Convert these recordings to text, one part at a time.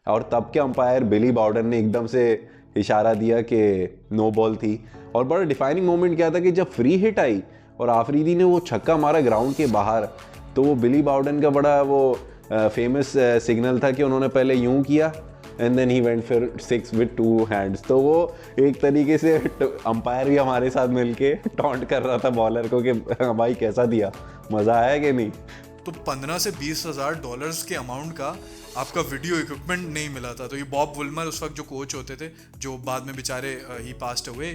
और तब के अंपायर बिली बाउडन ने एकदम से इशारा दिया कि नो बॉल थी। और बड़ा डिफाइनिंग मोमेंट क्या था कि जब फ्री हिट आई और आफरीदी ने वो छक्का मारा ग्राउंड के बाहर, तो वो बिली बाउडन का बड़ा वो फेमस सिग्नल था कि उन्होंने पहले यूं किया and then he went for six with two hands. तो वो एक तरीके से अंपायर भी हमारे साथ मिलके टॉन्ट कर रहा था बॉलर को कि भाई कैसा दिया, मज़ा आया कि नहीं। तो 15 से 20 हज़ार डॉलर्स के अमाउंट का आपका वीडियो इक्विपमेंट नहीं मिला था। तो ये बॉब वुल्मर उस वक्त जो कोच होते थे, जो बाद में बेचारे ही पास्ट हुए,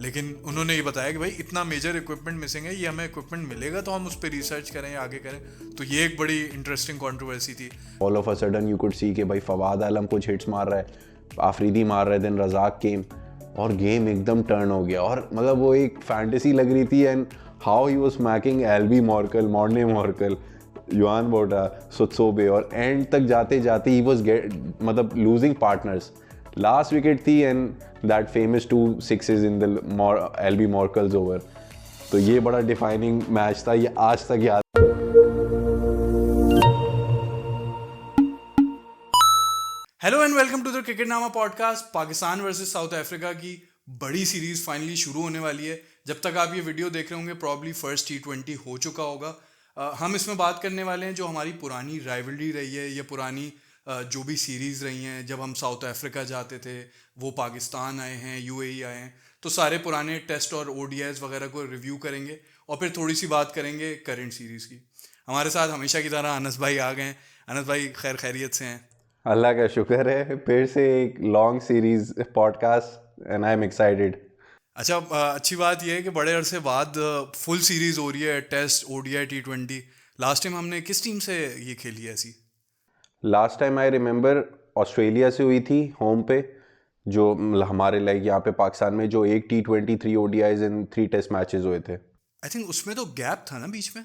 लेकिन उन्होंने ये बताया कि भाई इतना मेजर इक्विपमेंट मिसिंग है, ये हमें इक्विपमेंट मिलेगा तो हम उस पर रिसर्च करें या आगे करें। तो ये एक बड़ी इंटरेस्टिंग कंट्रोवर्सी थी। All of a sudden you could see कि भाई फवाद आलम कुछ हिट्स मार रहा है, आफरीदी मार रहे, देन रजाक केम और गेम एकदम टर्न हो गया। और मतलब वो एक फैंटेसी लग रही थी। And how he was smacking Albie Morkel, Morne Morkel, Johan Botha, Tsotsobe, और एंड तक जाते जाते ही वाज मतलब लूजिंग पार्टनर्स। लास्ट विकेट थी and that famous 2 sixes in the Albie Morkel's over. तो ये बड़ा डिफाइनिंग मैच था, ये आज तक याद। Hello and welcome to the क्रिकेटनामा podcast. Pakistan versus South Africa की बड़ी सीरीज फाइनली शुरू होने वाली है। जब तक आप ये वीडियो देख रहे होंगे प्रॉब्ली फर्स्ट T20 हो चुका होगा। हम इसमें बात करने वाले हैं जो हमारी पुरानी राइवलरी रही है या पुरानी जो भी सीरीज़ रही हैं। जब हम साउथ अफ्रीका जाते थे, वो पाकिस्तान आए हैं, UAE आए हैं, तो सारे पुराने टेस्ट और ODIs वगैरह को रिव्यू करेंगे और फिर थोड़ी सी बात करेंगे करंट सीरीज़ की। हमारे साथ हमेशा की तरह अनस भाई आ गए हैं। अनस भाई खैरियत से हैं? अल्लाह का शुक्र है, फिर से एक long series podcast and I am excited. अच्छा, अच्छी बात यह है कि बड़े अरसे बाद फुल सीरीज हो रही है, test, ODI, T20। Last time हमने किस टीम से ये खेली है ऐसी? Last time I remember Australia से हुई थी होम पे, जो हमारे लाइक यहाँ पे पाकिस्तान में जो एक T20, 3 ODIs and 3 test matches हुए थे। आई थिंक उसमें तो गैप था ना बीच में।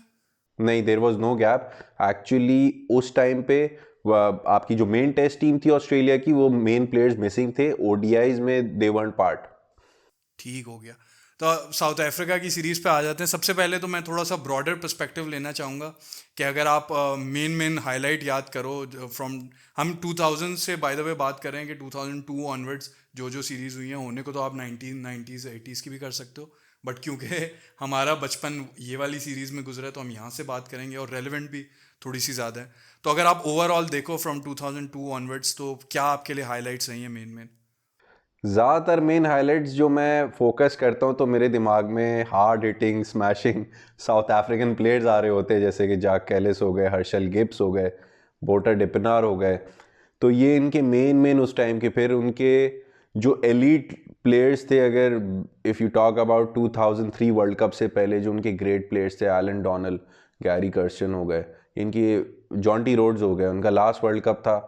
नहीं, there was no gap actually. उस टाइम पे आपकी जो मेन टेस्ट टीम थी ऑस्ट्रेलिया की, वो मेन प्लेयर्स मिसिंग थे। ODIs में दे weren't पार्ट। ठीक हो गया। तो साउथ अफ्रीका की सीरीज पे आ जाते हैं। सबसे पहले तो मैं थोड़ा सा ब्रॉडर पर्सपेक्टिव लेना चाहूँगा कि अगर आप मेन हाईलाइट याद करो फ्रॉम, हम 2000 से बाय द वे बात कर रहे हैं कि 2002 ऑनवर्ड्स जो सीरीज़ हुई हैं, होने को तो आप 1990s 80s की भी कर सकते हो, बट क्योंकि हमारा बचपन ये वाली सीरीज़ में गुजरा है तो हम यहाँ से बात करेंगे और रेलिवेंट भी थोड़ी सी ज़्यादा है। तो अगर आप ओवरऑल देखो फ्रॉम 2002 ऑनवर्ड्स, तो क्या आपके लिए हाईलाइट्स रही हैं मेन? ज़्यादातर मेन हाइलाइट्स जो मैं फोकस करता हूँ तो मेरे दिमाग में hard hitting smashing South African players आ रहे होते हैं, जैसे कि जाक कैलिस हो गए, हर्षल गिब्स हो गए, बोटा डिपनार हो गए। तो ये इनके मेन उस टाइम के। फिर उनके जो एलीट प्लेयर्स थे, अगर if you talk about 2003 world cup से पहले जो उनके ग्रेट प्लेयर्स थे, एलन डोनल, गैरी कर्स्टन हो गए, इनकी जॉन्टी रोड्स हो गए, उनका लास्ट वर्ल्ड कप था।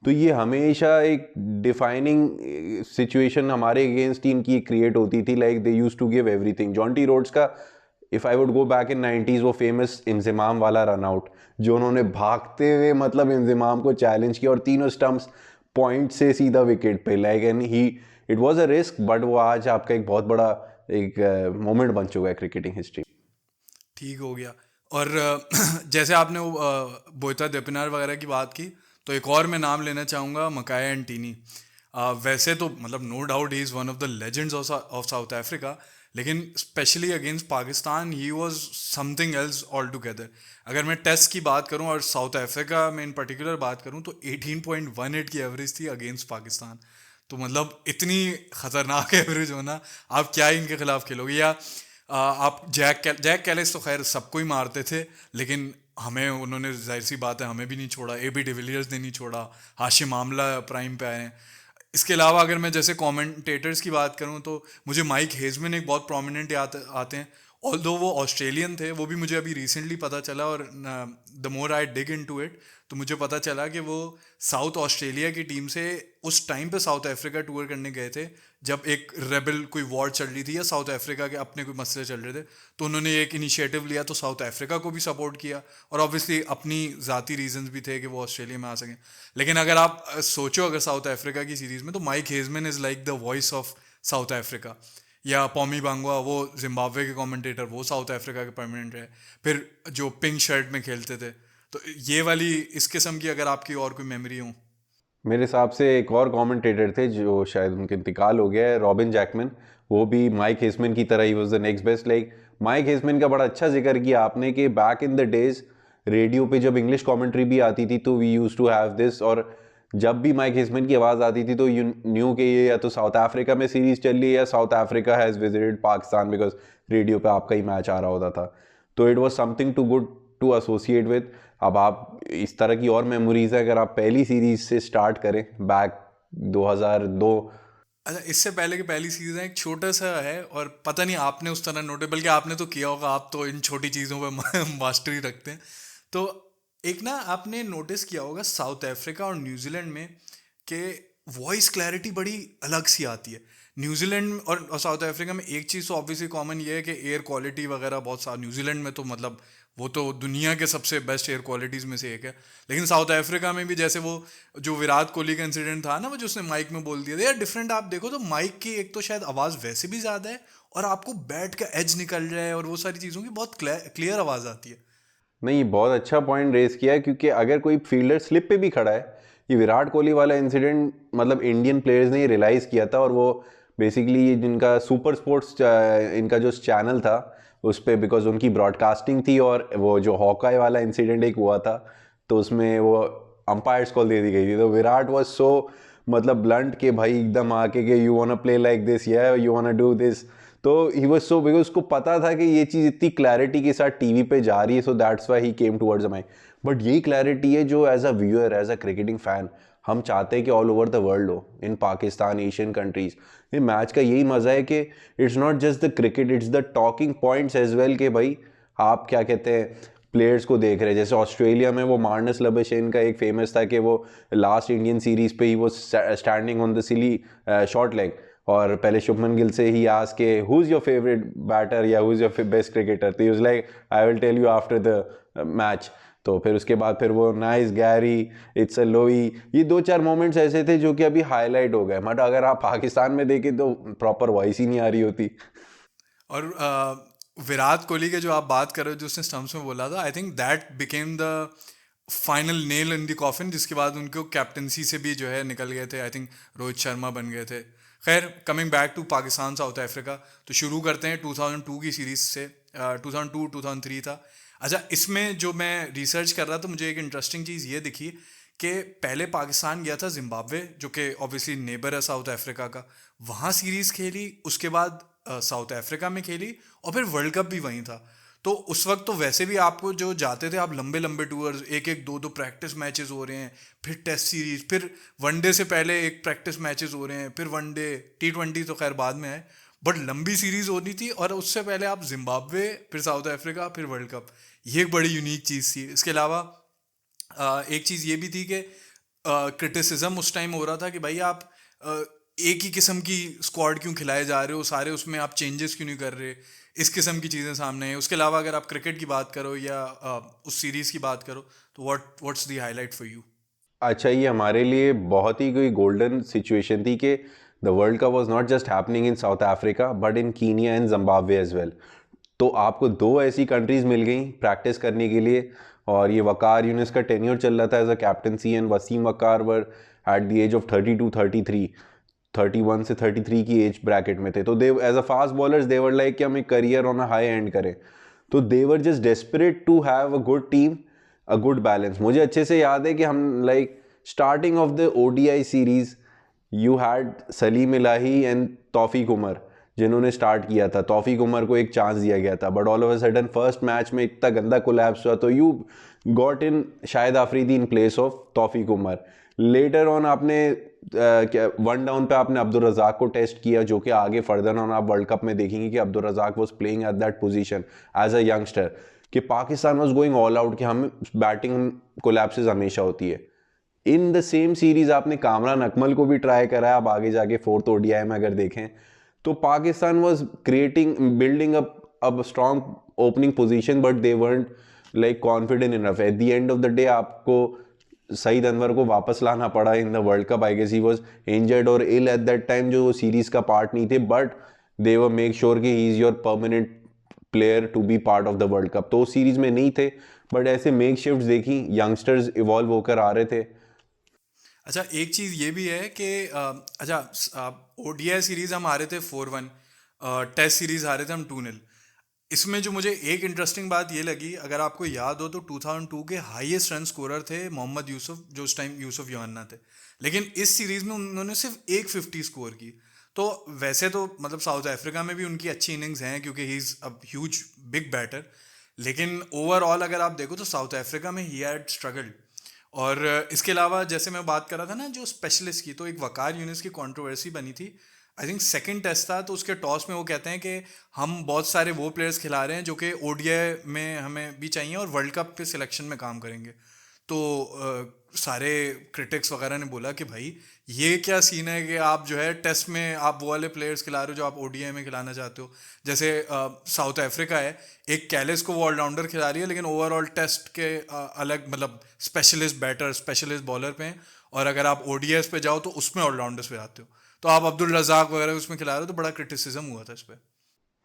तो ये हमेशा एक डिफाइनिंग सिचुएशन हमारे अगेंस्ट टीम की क्रिएट होती थी। Like they used to give everything. Jonty Rhodes का, if I would go back in 90s, वो फेमस इंजमाम वाला रन आउट जो उन्होंने भागते हुए मतलब इंजमाम को चैलेंज किया और तीनों स्टंप्स पॉइंट से सीधा विकेट पे, like and he it was a risk, but वो आज आपका एक बहुत बड़ा एक मोमेंट बन चुका है क्रिकेटिंग हिस्ट्री। ठीक हो गया। और जैसे आपने वो बोयता देपनार वगैरह की बात की, तो एक और मैं नाम लेना चाहूँगा, मकाया एंटीनी। वैसे तो मतलब no doubt he is one of the legends of South Africa, लेकिन specially against Pakistan he was something else all together. अगर मैं टेस्ट की बात करूं और साउथ अफ्रीका में इन पर्टिकुलर बात करूं, तो 18.18 की एवरेज थी अगेंस्ट पाकिस्तान। तो मतलब इतनी ख़तरनाक एवरेज होना, आप क्या ही इनके खिलाफ खेलोगे? या आप जैक कैलिस तो खैर सबको ही मारते थे, लेकिन हमें उन्होंने, जाहिर सी बात है, हमें भी नहीं छोड़ा, AB डिविलियर्स ने नहीं छोड़ा, हाशिम आमला प्राइम पे आए हैं। इसके अलावा अगर मैं जैसे कमेंटेटर्स की बात करूं, तो मुझे माइक हेजमैन एक बहुत प्रोमिनेंट आते हैं। ऑल्दो वो ऑस्ट्रेलियन थे, वो भी मुझे अभी रिसेंटली पता चला, और the more I dig into it, तो मुझे पता चला कि वो साउथ ऑस्ट्रेलिया की टीम से उस टाइम पे साउथ अफ्रीका टूर करने गए थे, जब एक रेबल कोई वॉर चल रही थी या साउथ अफ्रीका के अपने कोई मसले चल रहे थे। तो उन्होंने एक इनिशिएटिव लिया, तो साउथ अफ्रीका को भी सपोर्ट किया, और ऑब्वियसली अपनी ज़ाती रीजंस भी थे कि वो ऑस्ट्रेलिया में आ सकें। लेकिन अगर आप सोचो, अगर साउथ अफ्रीका की सीरीज़ में, तो Mike Haysman is like the voice of South Africa. या पॉमी बांगवा, वो जिम्बाब्वे के कमेंटेटर, वो साउथ अफ्रीका के परमानेंट रहे। फिर जो पिंक शर्ट में खेलते थे, तो ये वाली इस किस्म की अगर आपकी और कोई मेमोरी हो? मेरे हिसाब से एक और कमेंटेटर थे जो शायद उनका इंतकाल हो गया है, रॉबिन जैकमैन। वो भी माइक हेसमैन की तरह ही was the next best. Like Mike Haysman का बड़ा अच्छा जिक्र किया आपने कि back in the days radio पे जब इंग्लिश कमेंट्री भी आती थी तो we used to have this, और जब भी माइक हेसमैन की आवाज़ आती थी तो यू न्यू कि ये या तो साउथ अफ्रीका में सीरीज चल रही है या South Africa has visited Pakistan, because radio पे आपका ही मैच आ रहा होता था। तो it was something to good to associate with. अब आप इस तरह की और मेमोरीज है, अगर आप पहली सीरीज से स्टार्ट करें बैक 2002। अच्छा, इससे पहले की पहली सीजन एक छोटा सा है, और पता नहीं आपने उस तरह नोटे, बल्कि आपने तो किया होगा, आप तो इन छोटी चीज़ों पे मास्टरी रखते हैं। तो एक ना आपने नोटिस किया होगा साउथ अफ्रीका और न्यूजीलैंड में कि वॉइस क्लैरिटी बड़ी अलग सी आती है। न्यूजीलैंड और साउथ अफ्रीका में एक चीज़ तो ऑब्वियसली कॉमन ये है कि एयर क्वालिटी वगैरह बहुत सा, न्यूजीलैंड में तो मतलब वो तो दुनिया के सबसे बेस्ट एयर क्वालिटीज़ में से एक है। लेकिन साउथ अफ्रीका में भी जैसे वो जो विराट कोहली का इंसिडेंट था ना, वो जो उसने माइक में बोल दिया था यार, डिफरेंट आप देखो तो माइक की एक तो शायद आवाज़ वैसे भी ज़्यादा है, और आपको बैट का एज निकल रहा है, और वो सारी चीज़ों की बहुत क्लियर आवाज़ आती है। नहीं, बहुत अच्छा पॉइंट रेज किया है, क्योंकि अगर कोई फील्डर स्लिप पे भी खड़ा है, ये विराट कोहली वाला इंसिडेंट मतलब इंडियन प्लेयर्स ने रियलाइज़ किया था, और वो बेसिकली जिनका सुपर स्पोर्ट्स इनका जो चैनल था उस पर, बिकॉज उनकी ब्रॉडकास्टिंग थी, और वो जो हॉकाई वाला इंसिडेंट एक हुआ था तो उसमें वो अंपायर्स कॉल दे दी गई थी, तो विराट वॉज सो मतलब ब्लंट के भाई एकदम आके के you want play like this, या यू वांट डू दिस। तो ही वाज सो, बिकॉज उसको पता था कि ये चीज़ इतनी क्लैरिटी के साथ टीवी पे जा रही है, so that's why he came towards my. But यही क्लैरिटी है जो as a viewer, as a cricketing fan हम चाहते हैं कि ऑल ओवर द वर्ल्ड हो, इन पाकिस्तान, एशियन कंट्रीज। ये मैच का यही मज़ा है कि it's not just the cricket, it's the talking points as well, के भाई आप क्या कहते हैं प्लेयर्स को देख रहे हैं। जैसे ऑस्ट्रेलिया में वो मार्नस लबशेन का एक फेमस था कि वो लास्ट इंडियन सीरीज पे ही वो standing on the silly short leg, और पहले शुभमन गिल से ही आज के who is your favourite batter या who is your best cricketer, तो use like I will tell you after the match. तो फिर उसके बाद फिर वो नाइस गैरी, इट्स अ लोई, ये दो चार मोमेंट्स ऐसे थे जो कि अभी हाईलाइट हो गए, बट अगर आप पाकिस्तान में देखें तो प्रॉपर वॉइस ही नहीं आ रही होती। और विराट कोहली के जो आप बात कर रहे हो, जो उसने स्टम्प्स में बोला था, I think that became the final nail in the coffin, जिसके बाद उनको कैप्टनसी से भी जो है निकल गए थे। आई थिंक रोहित शर्मा बन गए थे। खैर, coming back to Pakistan South Africa, तो शुरू करते हैं 2002 की सीरीज से। 2002 2003 था। अच्छा, इसमें जो मैं रिसर्च कर रहा था, मुझे एक इंटरेस्टिंग चीज़ ये दिखी कि पहले पाकिस्तान गया था जिम्बाब्वे, जो कि ऑब्वियसली नेबर है साउथ अफ्रीका का। वहाँ सीरीज़ खेली, उसके बाद साउथ अफ्रीका में खेली, और फिर वर्ल्ड कप भी वहीं था। तो उस वक्त तो वैसे भी आपको जो जाते थे आप, लंबे लंबे टूर्स, एक एक दो दो प्रैक्टिस मैचेस हो रहे हैं, फिर टेस्ट सीरीज, फिर वनडे से पहले एक प्रैक्टिस मैचेस हो रहे हैं, फिर वनडे, T20 तो खैर बाद में है, बट लंबी सीरीज होनी थी। और उससे पहले आप जिम्बाब्वे, फिर साउथ अफ्रीका, फिर वर्ल्ड कप। ये एक बड़ी यूनिक चीज़ थी। इसके अलावा एक चीज़ ये भी थी कि क्रिटिसिज्म उस टाइम हो रहा था कि भाई आप एक ही किस्म की स्क्वाड क्यों खिलाए जा रहे हो सारे, उसमें आप चेंजेस क्यों नहीं कर रहे। इस किस्म की चीज़ें सामने हैं। उसके अलावा अगर आप क्रिकेट की बात करो या उस सीरीज़ की बात करो, तो what's the highlight for you? अच्छा, ये हमारे लिए बहुत ही कोई गोल्डन सिचुएशन थी कि the world Cup was not just happening in South Africa but in Kenya and Zimbabwe as well. तो आपको दो ऐसी कंट्रीज़ मिल गई प्रैक्टिस करने के लिए, और ये वकार यूनिस का टेन्योर चल रहा था as a captaincy, and Wasim Waqar were at the age of 32 33, 31 से 33 की एज ब्रैकेट में थे। तो they as a fast bowlers they were like कि हम एक career on a high end करें। तो they were just desperate to have a good team, a good balance. मुझे अच्छे से याद है कि हम like starting off the ODI series you had Saleem Elahi and Taufeeq Umar जिन्होंने स्टार्ट किया था। तौफीक उमर को एक चांस दिया गया था, but all of a sudden first match में इतना गंदा कोलैप्स हुआ, तो you got in Shahid Afridi in place of Taufeeq Umar. Later on आपने क्या वन डाउन पे आपने अब्दुल रज़ाक को टेस्ट किया, जो कि आगे फर्दर ऑन आप वर्ल्ड कप में देखेंगे कि Abdul Razzaq was playing at that position as a youngster, कि Pakistan was going all out कि हम बैटिंग कोलैप्सेस हमेशा होती है। इन द सेम सीरीज आपने कामरान अकमल को भी ट्राई करा है, आप आगे जाके फोर्थ ओडीआई में अगर देखें तो Pakistan was creating building up strong opening position, but they weren't like confident enough. At the end of the day आपको सईद अनवर को वापस लाना पड़ा in the world cup. I guess he was injured और इल एट दैट टाइम, जो series का part नहीं थे, but they were make sure कि he is your permanent player to be part of the world cup. तो उस series में नहीं थे, बट ऐसे मेक शिफ्ट देखी, यंगस्टर्स इवॉल्व होकर आ रहे थे। अच्छा, एक चीज़ ये भी है कि अच्छा, ओडीआई सीरीज हम हारे थे 4-1, टेस्ट सीरीज हारे थे हम 2-0। इसमें जो मुझे एक इंटरेस्टिंग बात ये लगी, अगर आपको याद हो तो 2002 के हाईएस्ट रन स्कोरर थे मोहम्मद यूसुफ, जो उस टाइम यूसुफ योहाना थे। लेकिन इस सीरीज में उन्होंने सिर्फ एक 50 स्कोर की। तो वैसे तो मतलब साउथ अफ्रीका में भी उनकी अच्छी इनिंग्स हैं, क्योंकि he is a huge big batter. लेकिन ओवरऑल अगर आप देखो तो साउथ अफ्रीका में ही हैड स्ट्रगल्ड। और इसके अलावा जैसे मैं बात कर रहा था ना जो स्पेशलिस्ट की, तो एक वकार यूनिस की कंट्रोवर्सी बनी थी। आई थिंक सेकंड टेस्ट था, तो उसके टॉस में वो कहते हैं कि हम बहुत सारे वो प्लेयर्स खिला रहे हैं जो कि ओडीआई में हमें भी चाहिए और वर्ल्ड कप के सिलेक्शन में काम करेंगे। तो सारे क्रिटिक्स वगैरह ने बोला कि भाई ये क्या सीन है कि आप जो है टेस्ट में आप वो वाले प्लेयर्स खिला रहे हो जो आप ओडीआई में खिलाना चाहते हो। जैसे साउथ अफ्रीका है, एक कैलिस को वो ऑलराउंडर खिला रही है, लेकिन ओवरऑल टेस्ट के अलग मतलब स्पेशलिस्ट बैटर स्पेशलिस्ट बॉलर पे हैं। और अगर आप ओडीएस पे जाओ तो उसमें ऑलराउंडर्स पे आते हो, तो आप अब्दुल रजाक वगैरह उसमें खिला रहे हो, तो बड़ा क्रिटिसिज्म हुआ था इस पे।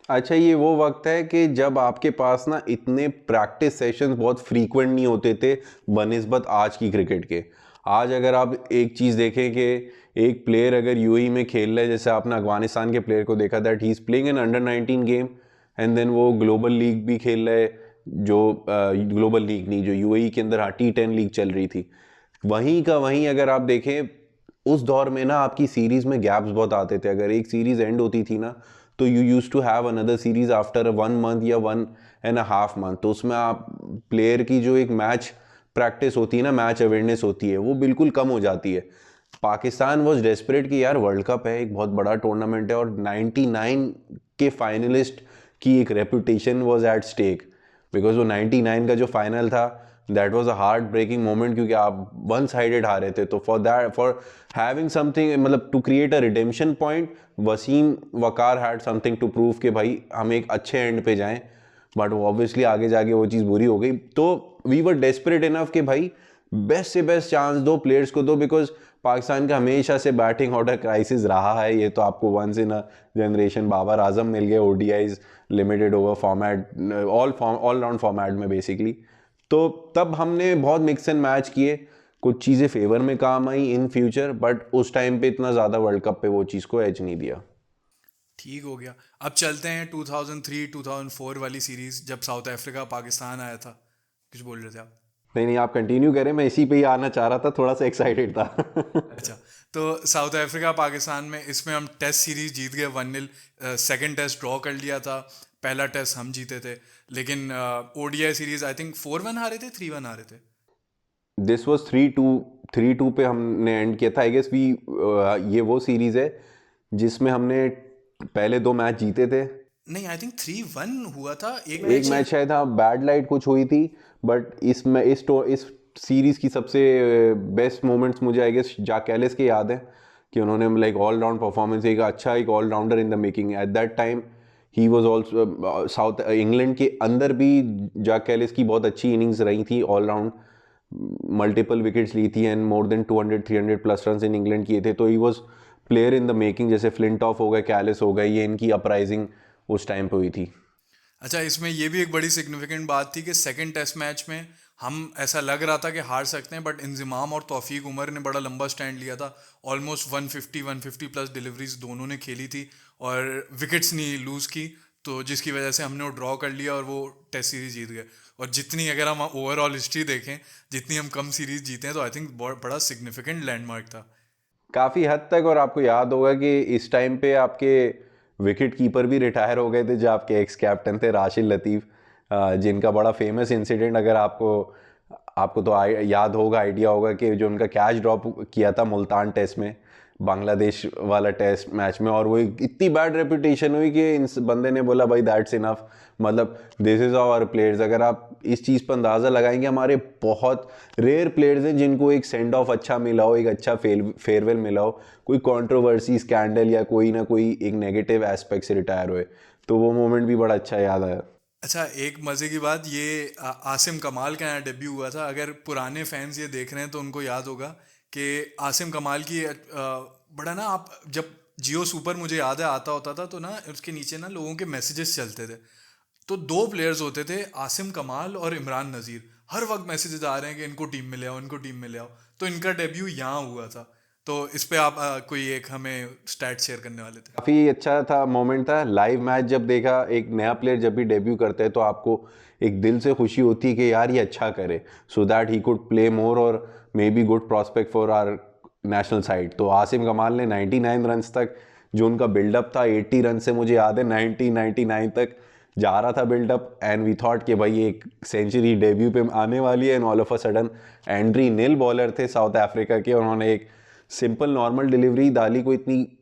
अच्छा, ये वो वक्त है कि जब आपके पास ना इतने प्रैक्टिस सेशंस बहुत फ्रीक्वेंट नहीं होते थे बनिस्बत आज की क्रिकेट के। आज अगर आप एक चीज़ देखें कि एक प्लेयर अगर यूएई में खेल रहा है, जैसे आपने अफगानिस्तान के प्लेयर को देखा, that he is playing in under 19 game and then वो ग्लोबल लीग भी खेल रहा है, जो ग्लोबल लीग नहीं, जो यूएई के अंदर T10 लीग चल रही थी। वहीं का वहीं अगर आप देखें, उस दौर में ना आपकी सीरीज़ में गैप्स बहुत आते थे। अगर एक सीरीज़ एंड होती थी ना, तो you use to have another series after 1 month या 1.5 मंथ। तो उसमें आप प्लेयर की जो एक मैच प्रैक्टिस होती है ना, मैच अवेयरनेस होती है, वो बिल्कुल कम हो जाती है। पाकिस्तान वॉज डेस्परेट कि यार वर्ल्ड कप है, एक बहुत बड़ा टूर्नामेंट है, और 99 के फाइनलिस्ट की एक reputation was at stake, because वो 99 का जो फाइनल था, that was a heart breaking moment, क्योंकि आप वन साइडेड हारे थे। तो फॉर हैविंग समथिंग, मतलब to create a redemption point, Waseem Waqar had something to prove कि भाई हम एक अच्छे एंड पे जाएं। बट वो ऑब्वियसली आगे जाके वो चीज़ बुरी हो गई। तो वी वर डेस्परेट इनफ कि भाई बेस्ट से बेस्ट चांस दो प्लेयर्स को दो, बिकॉज पाकिस्तान का हमेशा से बैटिंग ऑर्डर क्राइसिस रहा है। ये तो आपको once in a generation Babar Azam मिल गए ODIs limited over format, all round format में बेसिकली। तो तब हमने बहुत मिक्स एंड मैच किए, कुछ चीज़ें फेवर में काम आई इन फ्यूचर, बट उस टाइम पे इतना ज़्यादा वर्ल्ड कप पे वो चीज़ को एज नहीं दिया। ठीक हो गया। अब चलते हैं 2003 2004 वाली सीरीज, जब साउथ अफ्रीका पाकिस्तान आया था। कुछ बोल रहे थे आप? नहीं नहीं, आप कंटिन्यू करें, मैं इसी पे ही आना चाह रहा था, थोड़ा सा एक्साइटेड था। अच्छा, तो साउथ अफ्रीका पाकिस्तान में इसमें हम टेस्ट सीरीज जीत गए 1-0। सेकंड टेस्ट ड्रॉ कर लिया था, पहला टेस्ट हम जीते थे। लेकिन ओडीआई सीरीज आई थिंक 4-1 हारे थे, 3-1 हारे थे। दिस वॉज 3-2 पे हमने एंड किया था, आई गेस वी। ये वो सीरीज है जिसमें हमने पहले 2 मैच जीते थे। नहीं, आई थिंक 3-1 हुआ था एक एक मैच। मैच शायद, हाँ, बैड लाइट कुछ हुई थी। बट इस सीरीज की सबसे बेस्ट मोमेंट्स मुझे आई गेस जाक एलिस के याद है, कि उन्होंने लाइक ऑल राउंड परफॉर्मेंस, एक अच्छा एक allrounder in the making at that time. He was also South England के अंदर भी जाक एलिस की बहुत अच्छी इनिंग्स रही थी ऑल राउंड, मल्टीपल विकेट्स ली थी and more than 200-300 plus run in England किए थे। तो he was player in the making. जैसे फ्लिंटॉफ हो गए, कैलिस हो गए, ये इनकी अपराइजिंग उस टाइम पे हुई थी। अच्छा, इसमें ये भी एक बड़ी सिग्निफिकेंट बात थी कि सेकंड टेस्ट मैच में हम ऐसा लग रहा था कि हार सकते हैं, बट इंजमाम और तौफीक उमर ने बड़ा लंबा स्टैंड लिया था। ऑलमोस्ट 150 प्लस डिलीवरीज दोनों ने खेली थी और विकेट्स नहीं लूज़ की, तो जिसकी वजह से हमने वो ड्रॉ कर लिया और वो टेस्ट सीरीज जीत गए। और जितनी अगर हम ओवरऑल हिस्ट्री देखें, जितनी हम कम सीरीज जीते हैं, तो आई थिंक बहुत बड़ा सिग्निफिकेंट लैंडमार्क था। काफ़ी हद तक। और आपको याद होगा कि इस टाइम पे आपके विकेट कीपर भी रिटायर हो गए थे, जो आपके एक्स कैप्टन थे राशिद लतीफ़, जिनका बड़ा फेमस इंसिडेंट, अगर आपको आपको तो याद होगा, आइडिया होगा, कि जो उनका कैच ड्रॉप किया था मुल्तान टेस्ट में, बांग्लादेश वाला टेस्ट मैच में, और वो इतनी बैड रेपुटेशन हुई कि इस बंदे ने बोला भाई दैट्स इनफ, मतलब दिस इज़ आवर प्लेयर्स। अगर आप इस चीज़ पर अंदाज़ा लगाएंगे, हमारे बहुत रेयर प्लेयर्स हैं जिनको एक सेंड ऑफ अच्छा मिला हो, एक अच्छा फेयरवेल मिला हो, कोई कंट्रोवर्सी स्कैंडल या कोई ना कोई एक नेगेटिव एस्पेक्ट से रिटायर हुए। तो वो मोमेंट भी बड़ा अच्छा याद आया। अच्छा, एक मज़े की बात ये, आसिम कमाल का यहाँ डेब्यू हुआ था। अगर पुराने फैंस ये देख रहे हैं तो उनको याद होगा कि आसिम कमाल की बड़ा ना, आप जब जियो सुपर मुझे याद है आता होता था, तो ना उसके नीचे ना लोगों के मैसेजेस चलते थे। तो दो प्लेयर्स होते थे, आसिम कमाल और इमरान नज़ीर। हर वक्त मैसेजेस आ रहे हैं कि इनको टीम में ले आओ, इनको टीम में ले आओ। तो इनका डेब्यू यहाँ हुआ था। तो इस पे आप कोई एक हमें स्टैट शेयर करने वाले थे। काफ़ी अच्छा था मोमेंट था लाइव मैच जब देखा। एक नया प्लेयर जब भी डेब्यू करता है तो आपको एक दिल से खुशी होती है कि यार ये अच्छा करे, so that he could play more और maybe good prospect for our national side. तो आसिम कमाल ने 99 रन्स तक जो उनका बिल्डअप था, 80 रन से मुझे याद है 99 तक जा रहा था बिल्डअप, एंड वी थॉट कि भाई एक सेंचुरी डेब्यू पे आने वाली है, and all of a sudden Andre Nel bowler थे साउथ अफ्रीका के, उन्होंने एक सिंपल नॉर्मल डिलीवरी डाली। कोई